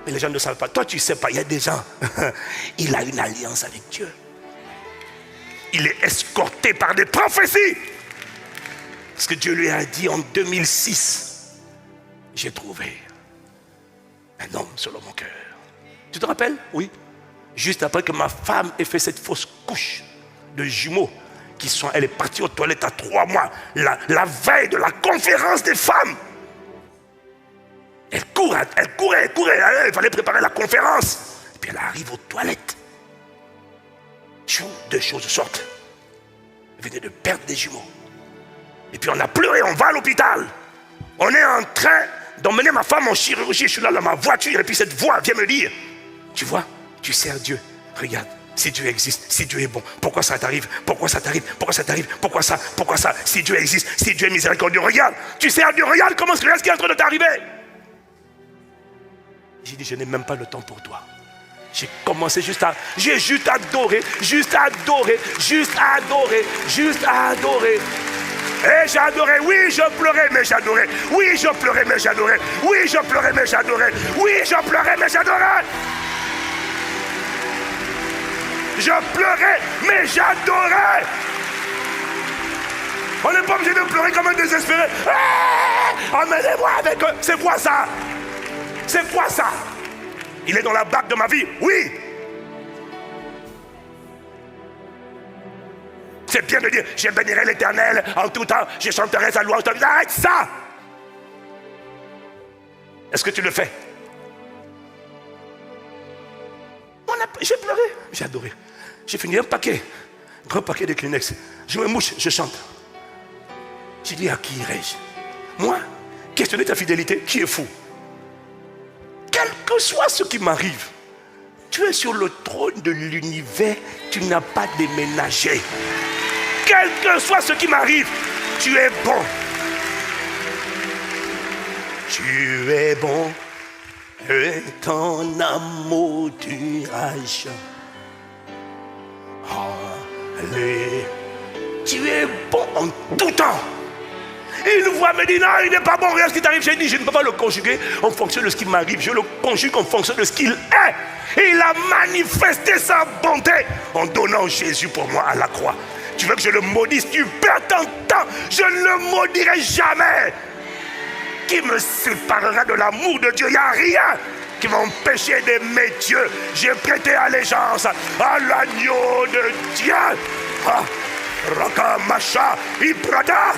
Mais les gens ne savent pas. Toi, tu ne sais pas. Il y a des gens. Il a une alliance avec Dieu. Il est escorté par des prophéties. Parce que Dieu lui a dit en 2006, j'ai trouvé un homme selon mon cœur. Tu te rappelles? Oui. Juste après que ma femme ait fait cette fausse couche de jumeaux, elle est partie aux toilettes à 3 mois, la veille de la conférence des femmes. Elle courait, il fallait préparer la conférence. Et puis elle arrive aux toilettes. 2 choses sortent. Elle venait de perdre des jumeaux. Et puis on a pleuré, on va à l'hôpital. On est en train d'emmener ma femme en chirurgie. Je suis là dans ma voiture et puis cette voix vient me dire, tu vois, tu sers Dieu. Regarde, si Dieu existe, si Dieu est bon, pourquoi ça t'arrive? Pourquoi ça t'arrive? Pourquoi ça t'arrive? Pourquoi ça? Pourquoi ça? Si Dieu existe, si Dieu est miséricordieux, regarde, tu sers Dieu, regarde comment ce qui est en train de t'arriver. J'ai dit, je n'ai même pas le temps pour toi. J'ai commencé j'ai juste adoré. Et j'adorais, oui je pleurais mais j'adorais. Oui je pleurais mais j'adorais. Oui je pleurais mais j'adorais. Oui je pleurais mais j'adorais. Je pleurais mais j'adorais. On n'est pas obligé de pleurer comme un désespéré. Emmenez-moi avec eux. C'est quoi ça? C'est quoi ça? Il est dans la barque de ma vie, oui. C'est bien de dire, je bénirai l'Éternel en tout temps, je chanterai sa louange. Arrête ça. Est-ce que tu le fais? J'ai pleuré, j'ai adoré. J'ai fini un grand paquet de Kleenex. Je me mouche, je chante. J'ai dit, à qui irai-je? Moi, questionner ta fidélité, qui est fou? Quel que soit ce qui m'arrive, tu es sur le trône de l'univers, tu n'as pas déménagé. Quel que soit ce qui m'arrive, tu es bon. Tu es bon et ton amour durage. Allez, tu es bon en tout temps. Une voix me dit, non, il n'est pas bon, regarde ce qui t'arrive. J'ai dit, je ne peux pas le conjuguer en fonction de ce qui m'arrive. Je le conjugue en fonction de ce qu'il est. Et il a manifesté sa bonté en donnant Jésus pour moi à la croix. Tu veux que je le maudisse? Tu perds ton temps. Je ne le maudirai jamais. Qui me séparera de l'amour de Dieu? Il n'y a rien qui va m'empêcher d'aimer Dieu. J'ai prêté allégeance à l'agneau de Dieu. Raka Masha Ibrada.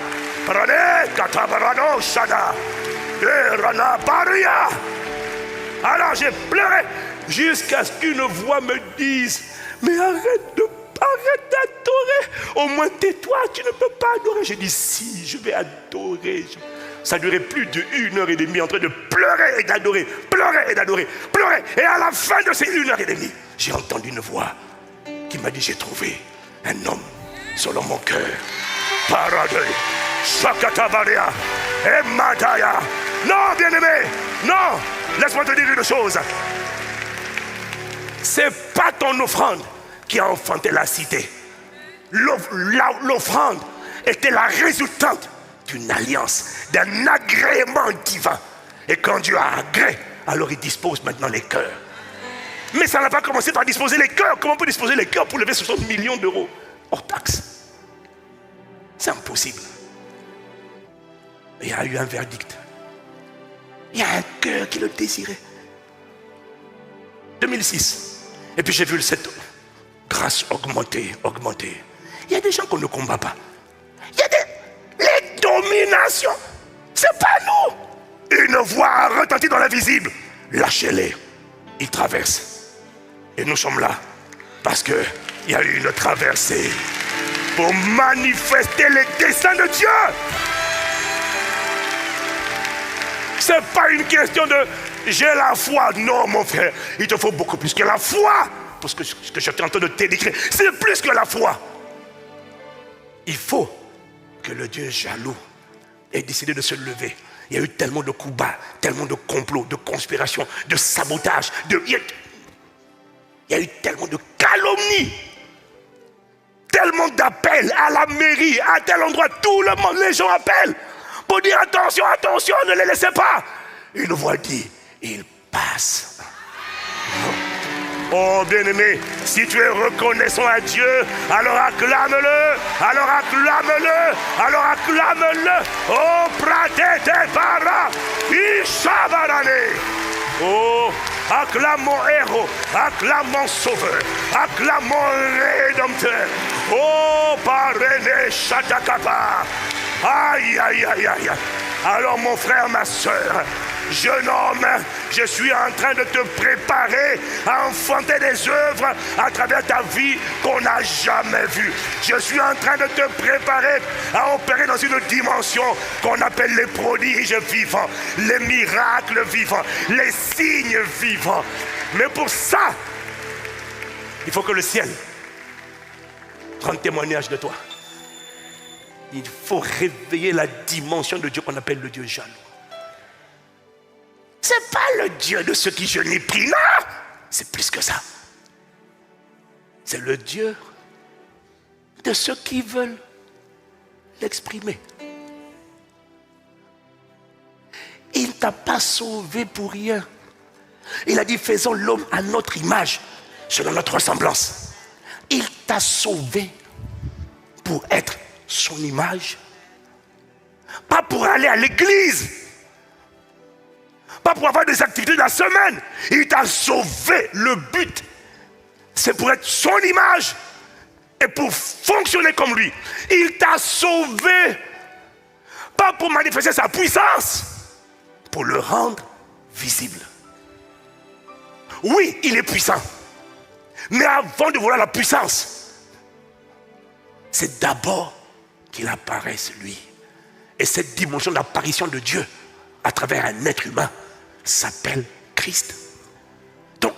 Alors j'ai pleuré jusqu'à ce qu'une voix me dise, mais arrête d'adorer, au moins tais-toi, tu ne peux pas adorer. J'ai dit, si, je vais adorer. Ça durait plus d'1h30 en train de pleurer et d'adorer, pleurer et d'adorer, pleurer. Et à la fin de ces 1h30, j'ai entendu une voix qui m'a dit, j'ai trouvé un homme selon mon cœur. Paradis. Shakatabaria et Mataya. Non, bien-aimé, non, laisse-moi te dire une chose. C'est pas ton offrande qui a enfanté la cité. L'offrande était la résultante d'une alliance, d'un agrément divin. Et quand Dieu a agréé, alors il dispose maintenant les cœurs. Mais ça n'a pas commencé par disposer les cœurs. Comment on peut disposer les cœurs pour lever 60 millions d'euros hors taxe? C'est impossible. Il y a eu un verdict. Il y a un cœur qui le désirait. 2006. Et puis j'ai vu cette grâce augmenter. Il y a des gens qu'on ne combat pas. Il y a les dominations. C'est pas nous. Une voix a retenti dans l'invisible. Lâchez-les. Ils traversent. Et nous sommes là. Parce qu'il y a eu une traversée. Pour manifester les desseins de Dieu. Ce n'est pas une question de j'ai la foi. Non, mon frère. Il te faut beaucoup plus que la foi. Parce que ce que je suis en train de te décrire, c'est plus que la foi. Il faut que le Dieu jaloux ait décidé de se lever. Il y a eu tellement de coups bas, tellement de complots, de conspirations, de sabotages, il y a eu tellement de calomnies, tellement d'appels à la mairie, à tel endroit, tout le monde, les gens appellent pour dire attention, attention, ne les laissez pas. Une voix dit, il passe. Oh bien-aimé, si tu es reconnaissant à Dieu, alors acclame-le, alors acclame-le, alors acclame-le. Oh, pratete para, ishabarane. Oh, acclame mon héros, acclame mon sauveur, acclame mon rédempteur. Oh, parene chatakapa. Aïe, aïe, aïe, aïe. Alors mon frère, ma soeur, jeune homme, je suis en train de te préparer à enfanter des œuvres à travers ta vie qu'on n'a jamais vues. Je suis en train de te préparer à opérer dans une dimension qu'on appelle les prodiges vivants, les miracles vivants, les signes vivants. Mais pour ça, il faut que le ciel rende témoignage de toi. Il faut réveiller la dimension de Dieu qu'on appelle le Dieu jaloux. Ce n'est pas le Dieu de ceux qui je n'ai pris, non! C'est plus que ça. C'est le Dieu de ceux qui veulent l'exprimer. Il ne t'a pas sauvé pour rien. Il a dit, faisons l'homme à notre image, selon notre ressemblance. Il t'a sauvé pour être son image. Pas pour aller à l'église. Pas pour avoir des activités de la semaine. Il t'a sauvé. Le but, c'est pour être son image et pour fonctionner comme lui. Il t'a sauvé. Pas pour manifester sa puissance, pour le rendre visible. Oui, il est puissant. Mais avant de vouloir la puissance, c'est d'abord qu'il apparaisse lui. Et cette dimension d'apparition de Dieu à travers un être humain s'appelle Christ. Donc,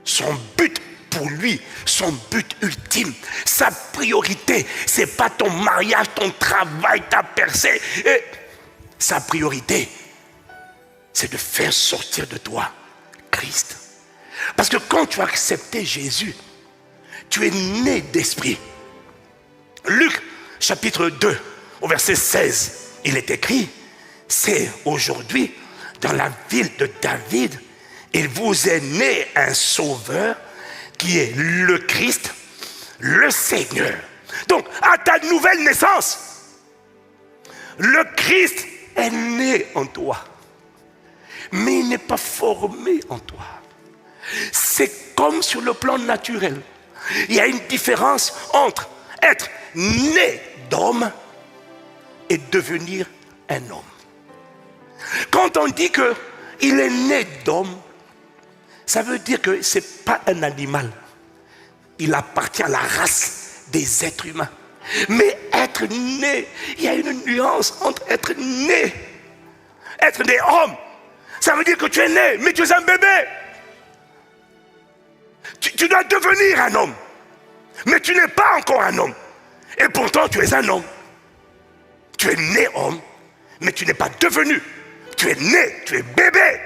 son but pour lui, son but ultime, sa priorité, c'est pas ton mariage, ton travail, ta percée. Et sa priorité, c'est de faire sortir de toi Christ. Parce que quand tu as accepté Jésus, tu es né d'esprit. Luc chapitre 2, au verset 16, il est écrit, c'est aujourd'hui, dans la ville de David, il vous est né un sauveur qui est le Christ, le Seigneur. Donc, à ta nouvelle naissance, le Christ est né en toi. Mais il n'est pas formé en toi. C'est comme sur le plan naturel. Il y a une différence entre être né d'homme et devenir un homme. Quand on dit qu'il est né d'homme, ça veut dire que ce n'est pas un animal. Il appartient à la race des êtres humains. Mais être né, il y a une nuance entre être né homme. Ça veut dire que tu es né, mais tu es un bébé. Tu dois devenir un homme. Mais tu n'es pas encore un homme. Et pourtant, tu es un homme. Tu es né homme, mais tu n'es pas devenu. Tu es né, tu es bébé.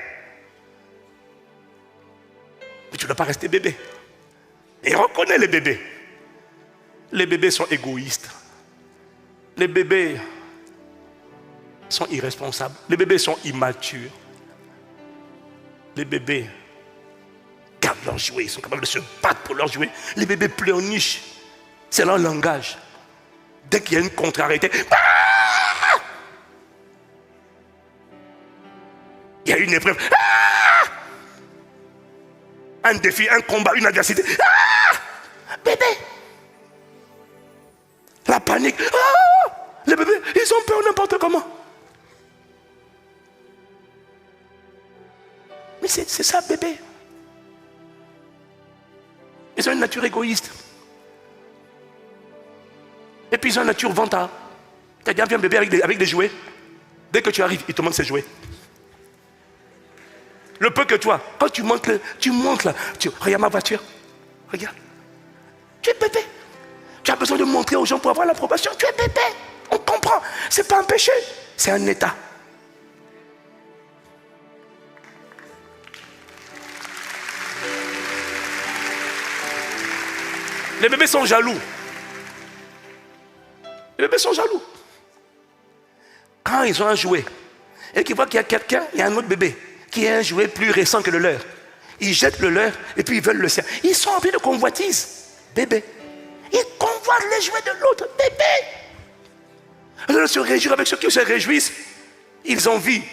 Mais tu ne dois pas rester bébé. Et on connaît les bébés. Les bébés sont égoïstes. Les bébés sont irresponsables. Les bébés sont immatures. Les bébés gardent leurs jouets. Ils sont capables de se battre pour leurs jouets. Les bébés pleurnichent. C'est leur langage. Dès qu'il y a une contrariété, il y a une épreuve, un défi, un combat, une adversité. Bébé, la panique. Les bébés, ils ont peur n'importe comment. c'est ça, bébé. Ils ont une nature égoïste. Et puis ils ont une nature vantard. Tu as déjà vu un bébé avec des jouets. Dès que tu arrives, il te montre ses jouets. Le peu que toi, quand tu montes là, regarde ma voiture. Regarde. Tu es bébé. Tu as besoin de montrer aux gens pour avoir l'approbation. Tu es bébé. On comprend. Ce n'est pas un péché. C'est un état. Les bébés sont jaloux. Les bébés sont jaloux. Quand ils ont un jouet et qu'ils voient qu'il y a quelqu'un, il y a un autre bébé qui a un jouet plus récent que le leur, ils jettent le leur et puis ils veulent le sien. Ils sont remplis de convoitise. Bébé. Ils convoitent les jouets de l'autre. Bébé. Ils veulent se réjouir avec ceux qui se réjouissent. Ils envient.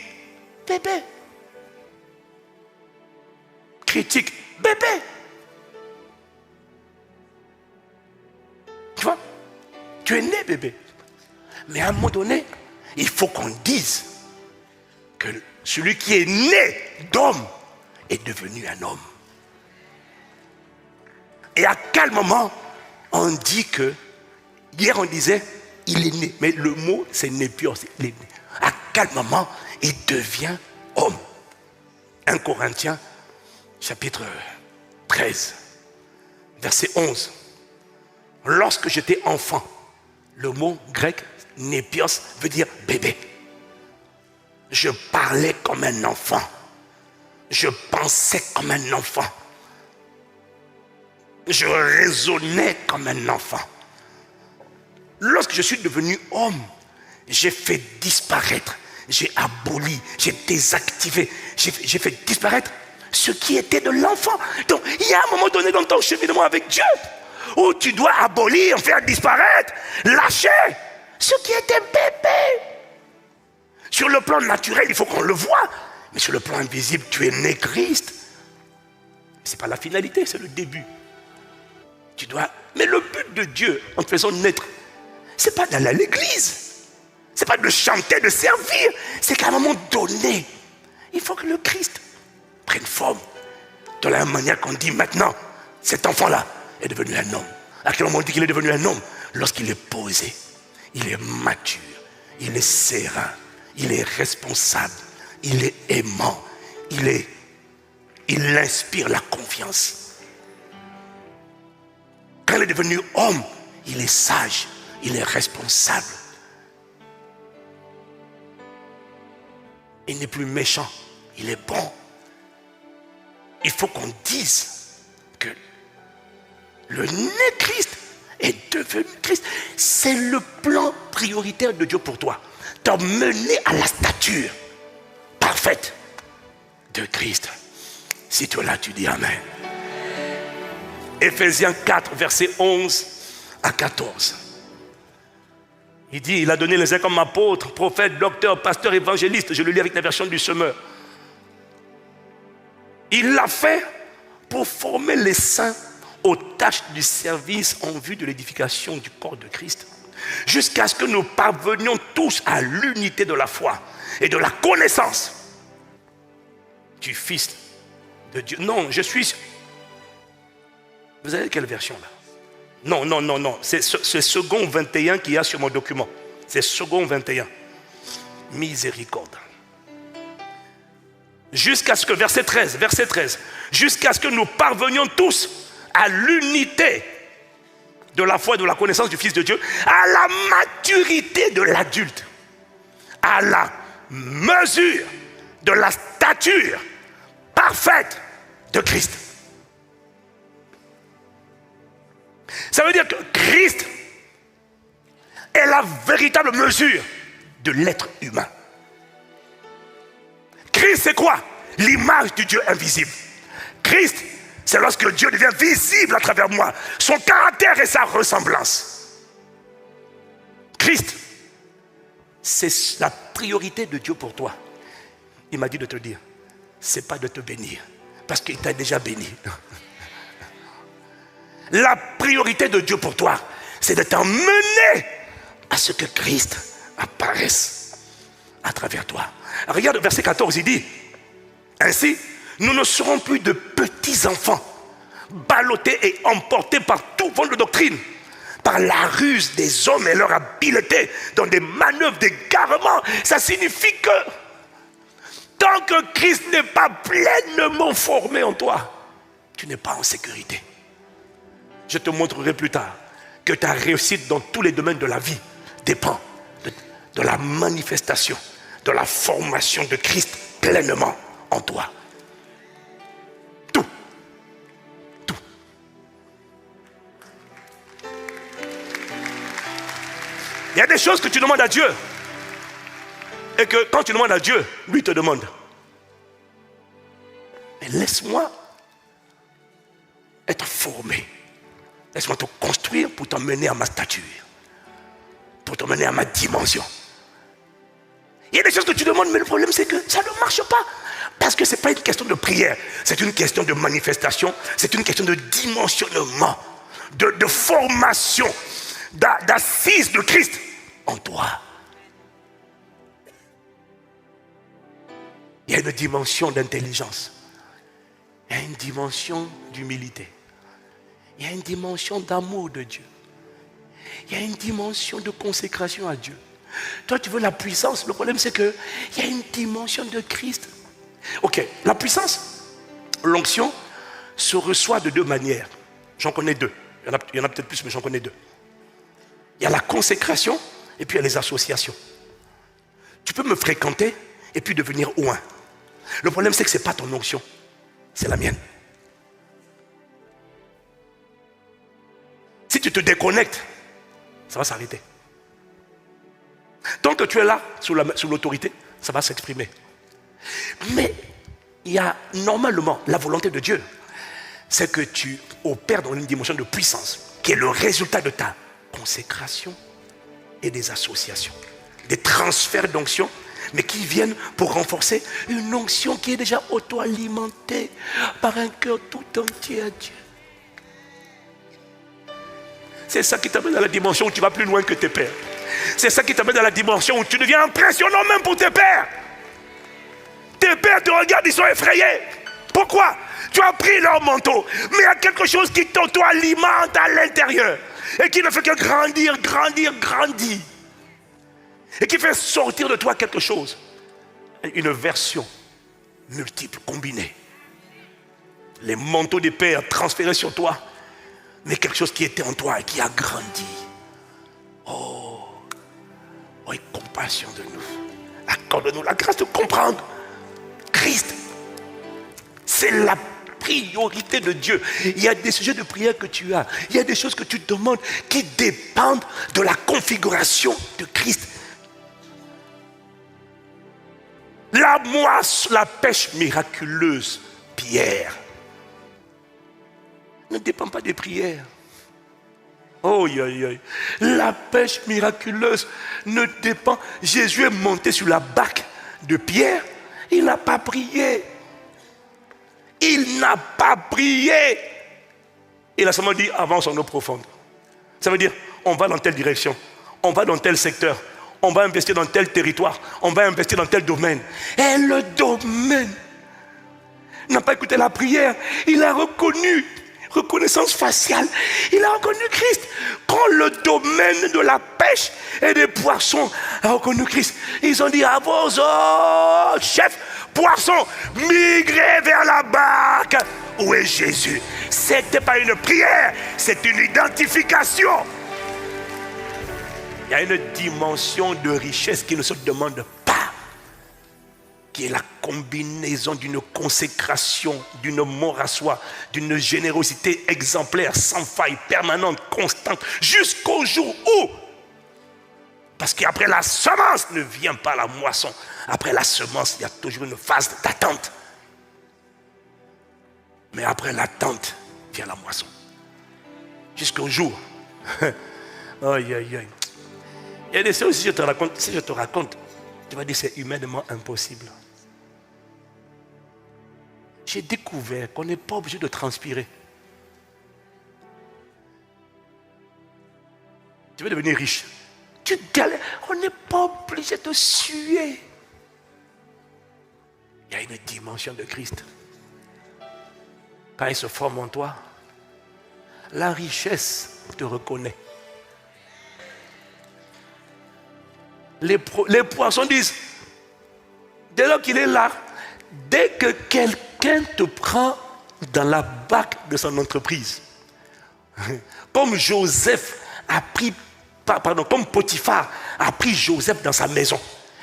Bébé. Critique. Bébé. Tu vois? Tu es né bébé. Mais à un moment donné, il faut qu'on dise que celui qui est né d'homme est devenu un homme. Et à quel moment on dit que, hier on disait, il est né, mais le mot c'est népios, il est né. À quel moment il devient homme? 1 Corinthiens, chapitre 13, verset 11. Lorsque j'étais enfant, le mot grec népios veut dire bébé. Je parlais comme un enfant. Je pensais comme un enfant. Je raisonnais comme un enfant. Lorsque je suis devenu homme, j'ai fait disparaître, j'ai aboli, j'ai désactivé, j'ai fait disparaître ce qui était de l'enfant. Donc, il y a un moment donné dans ton cheminement avec Dieu où tu dois abolir, faire disparaître, lâcher ce qui était bébé. Sur le plan naturel, il faut qu'on le voie. Mais sur le plan invisible, tu es né Christ. Ce n'est pas la finalité, c'est le début. Tu dois... Mais le but de Dieu, en te faisant naître, ce n'est pas d'aller à l'église. Ce n'est pas de chanter, de servir. C'est qu'à un moment donné, il faut que le Christ prenne forme. De la même manière qu'on dit maintenant, cet enfant-là est devenu un homme. À quel moment on dit qu'il est devenu un homme? Lorsqu'il est posé, il est mature, il est serein, il est responsable, il est aimant, il inspire la confiance. Quand il est devenu homme, il est sage, il est responsable. Il n'est plus méchant, il est bon. Il faut qu'on dise que le né Christ est devenu Christ. C'est le plan prioritaire de Dieu pour toi. T'emmener à la stature parfaite de Christ. Si tu es là, tu dis Amen. Éphésiens 4, versets 11 à 14. Il dit, il a donné les uns comme apôtres, prophètes, docteurs, pasteurs, évangélistes. Je le lis avec la version du Semeur. Il l'a fait pour former les saints aux tâches du service en vue de l'édification du corps de Christ. Jusqu'à ce que nous parvenions tous à l'unité de la foi et de la connaissance du Fils de Dieu. Non, je suis... Vous avez quelle version là? Non. C'est second 21 qu'il y a sur mon document. C'est second 21. Miséricorde. Jusqu'à ce que, verset 13. Jusqu'à ce que nous parvenions tous à l'unité de la foi et de la connaissance du Fils de Dieu, à la maturité de l'adulte, à la mesure de la stature parfaite de Christ. Ça veut dire que Christ est la véritable mesure de l'être humain. Christ, c'est quoi? L'image du Dieu invisible. Christ, c'est lorsque Dieu devient visible à travers moi, son caractère et sa ressemblance. Christ, c'est la priorité de Dieu pour toi. Il m'a dit de te dire, c'est pas de te bénir, parce qu'il t'a déjà béni. La priorité de Dieu pour toi, c'est de t'emmener à ce que Christ apparaisse à travers toi. Regarde le verset 14, il dit, ainsi, Nous ne serons plus de petits enfants, ballottés et emportés par tout vent de doctrine, par la ruse des hommes et leur habileté dans des manœuvres d'égarement. Ça signifie que tant que Christ n'est pas pleinement formé en toi, tu n'es pas en sécurité. Je te montrerai plus tard que ta réussite dans tous les domaines de la vie dépend de la manifestation, de la formation de Christ pleinement en toi. Tout. Tout. Il y a des choses que tu demandes à Dieu. Et que quand tu demandes à Dieu, lui te demande. Mais laisse-moi être formé. Laisse-moi te construire pour t'emmener à ma stature. Pour t'emmener à ma dimension. Il y a des choses que tu demandes, mais le problème c'est que ça ne marche pas. Parce que ce n'est pas une question de prière. C'est une question de manifestation. C'est une question de dimensionnement. De formation. D'assise de Christ en toi. Il y a une dimension d'intelligence. Il y a une dimension d'humilité. Il y a une dimension d'amour de Dieu. Il y a une dimension de consécration à Dieu. Toi, tu veux la puissance. Le problème, c'est qu'il y a une dimension de Christ. Ok, la puissance, l'onction, se reçoit de deux manières. J'en connais deux. Il y en a peut-être plus, mais j'en connais deux. Il y a la consécration et puis il y a les associations. Tu peux me fréquenter et puis devenir oint. Le problème, c'est que ce n'est pas ton onction, c'est la mienne. Si tu te déconnectes, ça va s'arrêter. Tant que tu es là, sous l'autorité, ça va s'exprimer. Mais il y a normalement la volonté de Dieu, c'est que tu opères dans une dimension de puissance, qui est le résultat de ta consécration et des associations, des transferts d'onction, mais qui viennent pour renforcer une onction qui est déjà auto-alimentée par un cœur tout entier à Dieu. C'est ça qui t'amène dans la dimension où tu vas plus loin que tes pères. C'est ça qui t'amène dans la dimension où tu deviens impressionnant même pour tes pères. Tes pères te regardent, ils sont effrayés. Pourquoi? Tu as pris leur manteau, mais il y a quelque chose qui t'auto-alimente à l'intérieur et qui ne fait que grandir, grandir, grandir. Et qui fait sortir de toi quelque chose. Une version multiple, combinée. Les manteaux des pères transférés sur toi, mais quelque chose qui était en toi et qui a grandi. Oh, aie compassion de nous. Accorde-nous la grâce de comprendre. Christ, c'est la priorité de Dieu. Il y a des sujets de prière que tu as. Il y a des choses que tu demandes qui dépendent de la configuration de Christ. La pêche miraculeuse, Pierre, ne dépend pas des prières. Oh, la pêche miraculeuse ne dépend. Jésus est monté sur la barque de Pierre. Il n'a pas prié. Il n'a pas prié. Il a seulement dit avance en eau profonde. Ça veut dire on va dans telle direction. On va dans tel secteur. On va investir dans tel territoire. On va investir dans tel domaine. Et le domaine n'a pas écouté la prière. Il a reconnu, reconnaissance faciale. Il a reconnu Christ. Quand le domaine de la pêche et des poissons a reconnu Christ, ils ont dit à vos autres chefs, poissons, migrez vers la barque. Où est Jésus? C'était pas une prière, c'est une identification. Il y a une dimension de richesse qui ne se demande pas, qui est la combinaison d'une consécration, d'une mort à soi, d'une générosité exemplaire, sans faille, permanente, constante, jusqu'au jour où, parce qu'après la semence ne vient pas la moisson, après la semence, il y a toujours une phase d'attente. Mais après l'attente, vient la moisson. Jusqu'au jour. Aïe, aïe, aïe. Il y a des choses, si je te raconte, tu vas dire c'est humainement impossible. J'ai découvert qu'on n'est pas obligé de transpirer. Tu veux devenir riche. Tu galères. On n'est pas obligé de suer. Il y a une dimension de Christ. quand il se forme en toi, la richesse te reconnaît. Les poissons disent, dès lors qu'il est là, dès que quelqu'un te prend dans la barque de son entreprise, comme Joseph a pris, comme Potiphar a pris Joseph dans sa maison,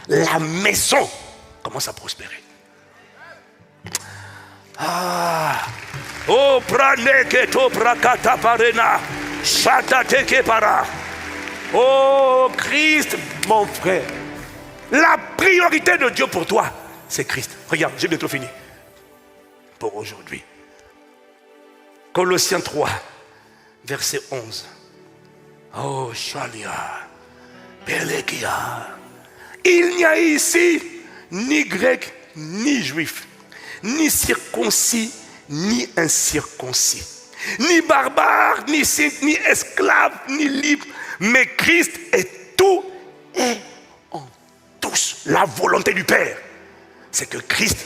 la maison commence à prospérer. Oh, praneketo prakata parena, shatateke para. Oh, Christ, mon frère. La priorité de Dieu pour toi, c'est Christ. Regarde, j'ai bientôt fini. Pour aujourd'hui. Colossiens 3, verset 11. Oh, Shalia, Pelekia. Il n'y a ici ni grec, ni juif, ni circoncis, ni incirconcis, ni barbare, ni scythe, ni esclave, ni libre, mais Christ est tout et en tous. La volonté du Père, c'est que Christ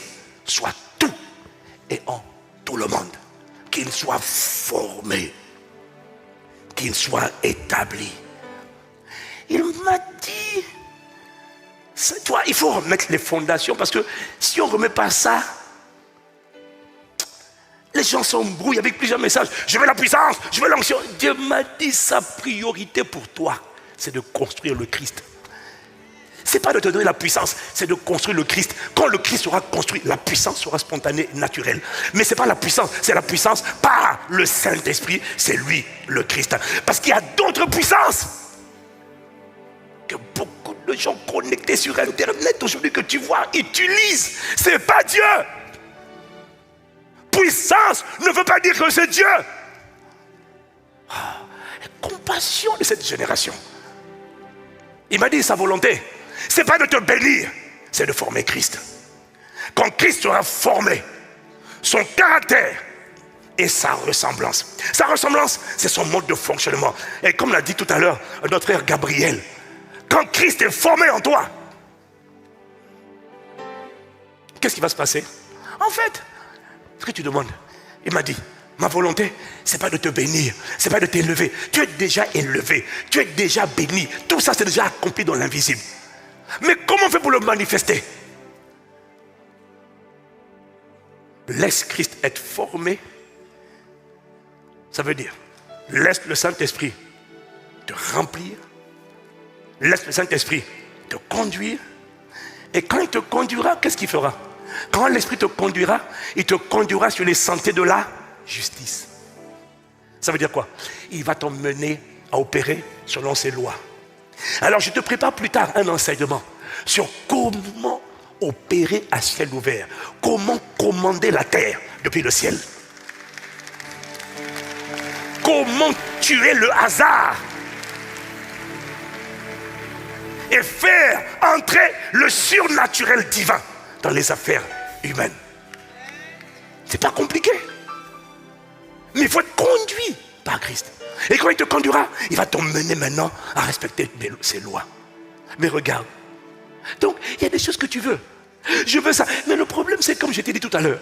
soit tout et en tout le monde. Qu'il soit formé, qu'il soit établi. Il m'a dit, toi, il faut remettre les fondations, parce que si on ne remet pas ça, les gens s'embrouillent avec plusieurs messages. Je veux la puissance, je veux l'onction. Dieu m'a dit, sa priorité pour toi, c'est de construire le Christ. Ce n'est pas de te donner la puissance, c'est de construire le Christ. Quand le Christ sera construit, la puissance sera spontanée, naturelle. Mais ce n'est pas la puissance, c'est la puissance par le Saint-Esprit, c'est lui, le Christ. Parce qu'il y a d'autres puissances que beaucoup de gens connectés sur Internet aujourd'hui que tu vois, utilisent. Ce n'est pas Dieu. Puissance ne veut pas dire que c'est Dieu. Compassion de cette génération. Il m'a dit sa volonté, c'est pas de te bénir, c'est de former Christ. Quand Christ sera formé, son caractère et sa ressemblance. Sa ressemblance, c'est son mode de fonctionnement. Et comme l'a dit tout à l'heure notre frère Gabriel, quand Christ est formé en toi, qu'est-ce qui va se passer? En fait, ce que tu demandes, il m'a dit, ma volonté, c'est pas de te bénir, c'est pas de t'élever. Tu es déjà élevé, tu es déjà béni. Tout ça, c'est déjà accompli dans l'invisible. Mais comment on fait pour le manifester? Laisse Christ être formé. Ça veut dire, laisse le Saint-Esprit te remplir. Laisse le Saint-Esprit te conduire. Et quand il te conduira, qu'est-ce qu'il fera? Quand l'Esprit te conduira, il te conduira sur les sentiers de la justice. Ça veut dire quoi? Il va t'emmener à opérer selon ses lois. Alors je te prépare plus tard un enseignement sur comment opérer à ciel ouvert. Comment commander la terre depuis le ciel. Comment tuer le hasard. Et faire entrer le surnaturel divin dans les affaires humaines. C'est pas compliqué. Mais il faut être conduit par Christ. Et quand il te conduira, il va t'emmener maintenant à respecter ses lois. Mais regarde. Donc, il y a des choses que tu veux. Je veux ça. Mais le problème, c'est comme je t'ai dit tout à l'heure.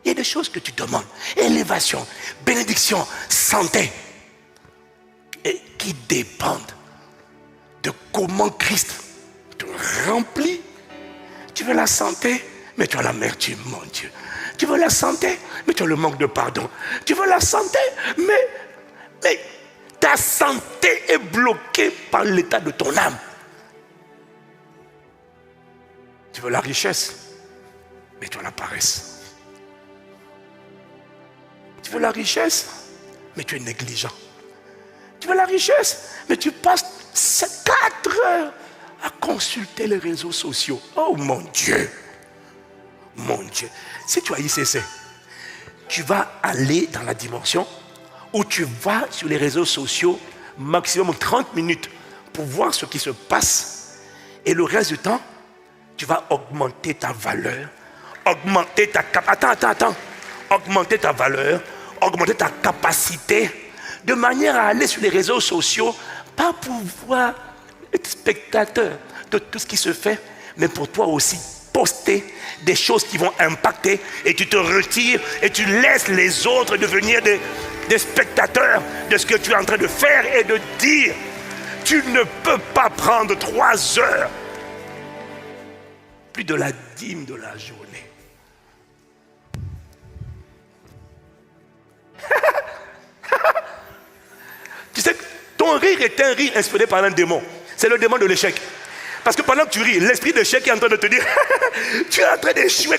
Il y a des choses que tu demandes. Élévation, bénédiction, santé. Et qui dépendent de comment Christ te remplit. Tu veux la santé, mais tu as l'amertume, mon Dieu. Tu veux la santé, mais tu as le manque de pardon. Tu veux la santé, mais ta santé est bloquée par l'état de ton âme. Tu veux la richesse, mais tu as la paresse. Tu veux la richesse, mais tu es négligent. Tu veux la richesse, mais tu passes 4 heures à consulter les réseaux sociaux. Oh mon Dieu. Mon Dieu. Si tu as ICC, tu vas aller dans la dimension où tu vas sur les réseaux sociaux maximum 30 minutes pour voir ce qui se passe. Et le reste du temps, tu vas augmenter ta valeur, augmenter ta capacité. Attends. Augmenter ta valeur, augmenter ta capacité, de manière à aller sur les réseaux sociaux, pas pour voir être spectateur de tout ce qui se fait, mais pour toi aussi poster des choses qui vont impacter et tu te retires et tu laisses les autres devenir des spectateurs de ce que tu es en train de faire et de dire. Tu ne peux pas prendre 3 heures plus de la dîme de la journée. Tu sais, ton rire est un rire inspiré par un démon. C'est le démon de l'échec. Parce que pendant que tu ris, l'esprit d'échec est en train de te dire tu es en train d'échouer,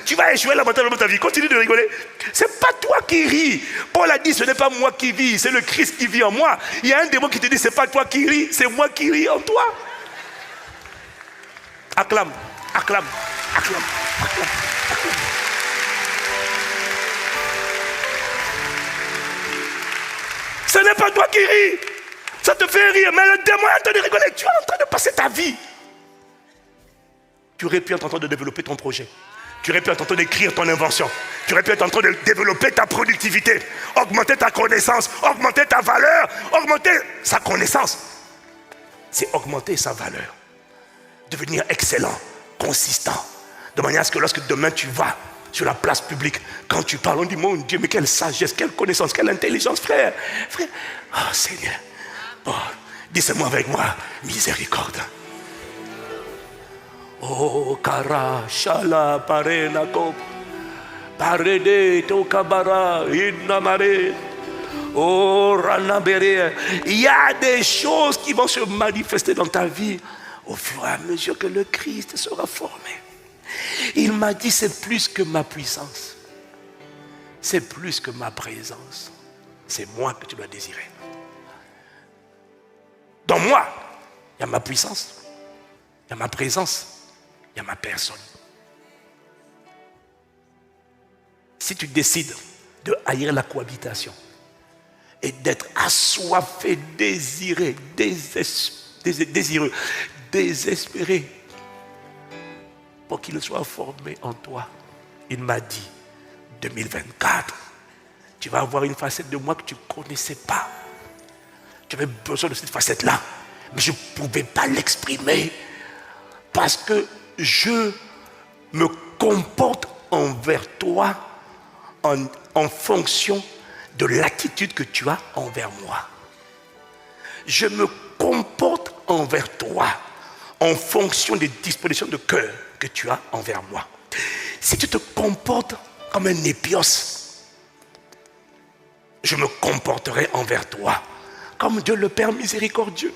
tu vas échouer lamentablement ta vie. Continue de rigoler. C'est pas toi qui ris. Paul a dit ce n'est pas moi qui vis, c'est le Christ qui vit en moi. Il y a un démon qui te dit c'est pas toi qui ris, c'est moi qui ris en toi. Acclame, acclame, acclame, acclame, acclame. Ce n'est pas toi qui ris. Ça te fait rire, mais le démon est en train de rigoler. Tu es en train de passer ta vie. Tu aurais pu être en train de développer ton projet. Tu aurais pu être en train d'écrire ton invention. Tu aurais pu être en train de développer ta productivité, augmenter ta connaissance, augmenter ta valeur, augmenter sa connaissance. C'est augmenter sa valeur. Devenir excellent, consistant. De manière à ce que lorsque demain tu vas sur la place publique, quand tu parles, on dit mon Dieu, mais quelle sagesse, quelle connaissance, quelle intelligence, frère. Frère, oh Seigneur. Oh, dis-moi avec moi, miséricorde. Oh, kara, shala, pare, nakop, parede, tokabara, inamare, oh, ranabere. Il y a des choses qui vont se manifester dans ta vie au fur et à mesure que le Christ sera formé. Il m'a dit, c'est plus que ma puissance. C'est plus que ma présence. C'est moi que tu dois désirer. Dans moi, il y a ma puissance, il y a ma présence, il y a ma personne. Si tu décides de haïr la cohabitation et d'être assoiffé, désiré, désireux, désespéré pour qu'il soit formé en toi, il m'a dit, 2024, tu vas avoir une facette de moi que tu ne connaissais pas. J'avais besoin de cette facette-là, mais je ne pouvais pas l'exprimer parce que je me comporte envers toi en fonction de l'attitude que tu as envers moi. Je me comporte envers toi en fonction des dispositions de cœur que tu as envers moi. Si tu te comportes comme un épios, je me comporterai envers toi comme Dieu le Père miséricordieux.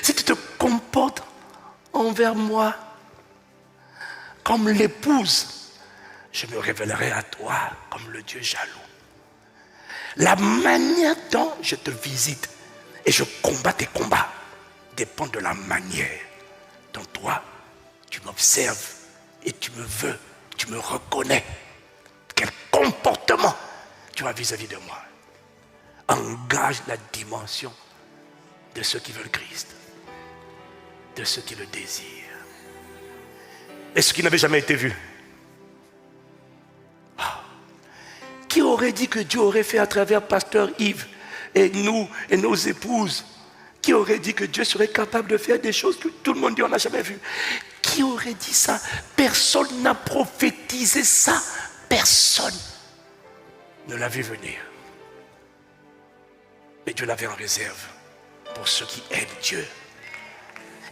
Si tu te comportes envers moi comme l'épouse, je me révélerai à toi comme le Dieu jaloux. La manière dont je te visite et je combats tes combats dépend de la manière dont toi, tu m'observes et tu me veux, tu me reconnais. Quel comportement tu as vis-à-vis de moi. Engage la dimension de ceux qui veulent Christ, de ceux qui le désirent. Et ce qui n'avait jamais été vu. Qui aurait dit que Dieu aurait fait à travers Pasteur Yves et nous et nos épouses? Qui aurait dit que Dieu serait capable de faire des choses que tout le monde dit on n'a jamais vues? Qui aurait dit ça? Personne n'a prophétisé ça. Personne ne l'a vu venir. Mais Dieu l'avait en réserve pour ceux qui aiment Dieu.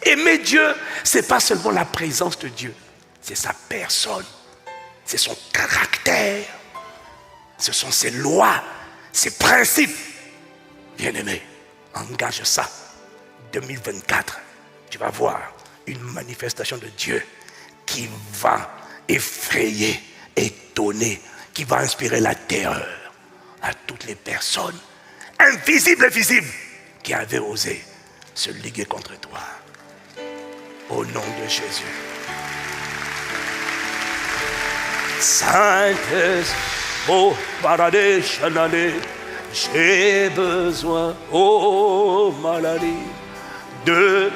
Aimer Dieu, ce n'est pas seulement la présence de Dieu, c'est sa personne, c'est son caractère, ce sont ses lois, ses principes. Bien-aimé, engage ça. 2024, tu vas voir une manifestation de Dieu qui va effrayer, étonner, qui va inspirer la terreur à toutes les personnes invisibles et visibles qui avaient osé se liguer contre toi. Au nom de Jésus. Saint-Esprit, oh, paradis, chanalé, j'ai besoin, oh, maladie, de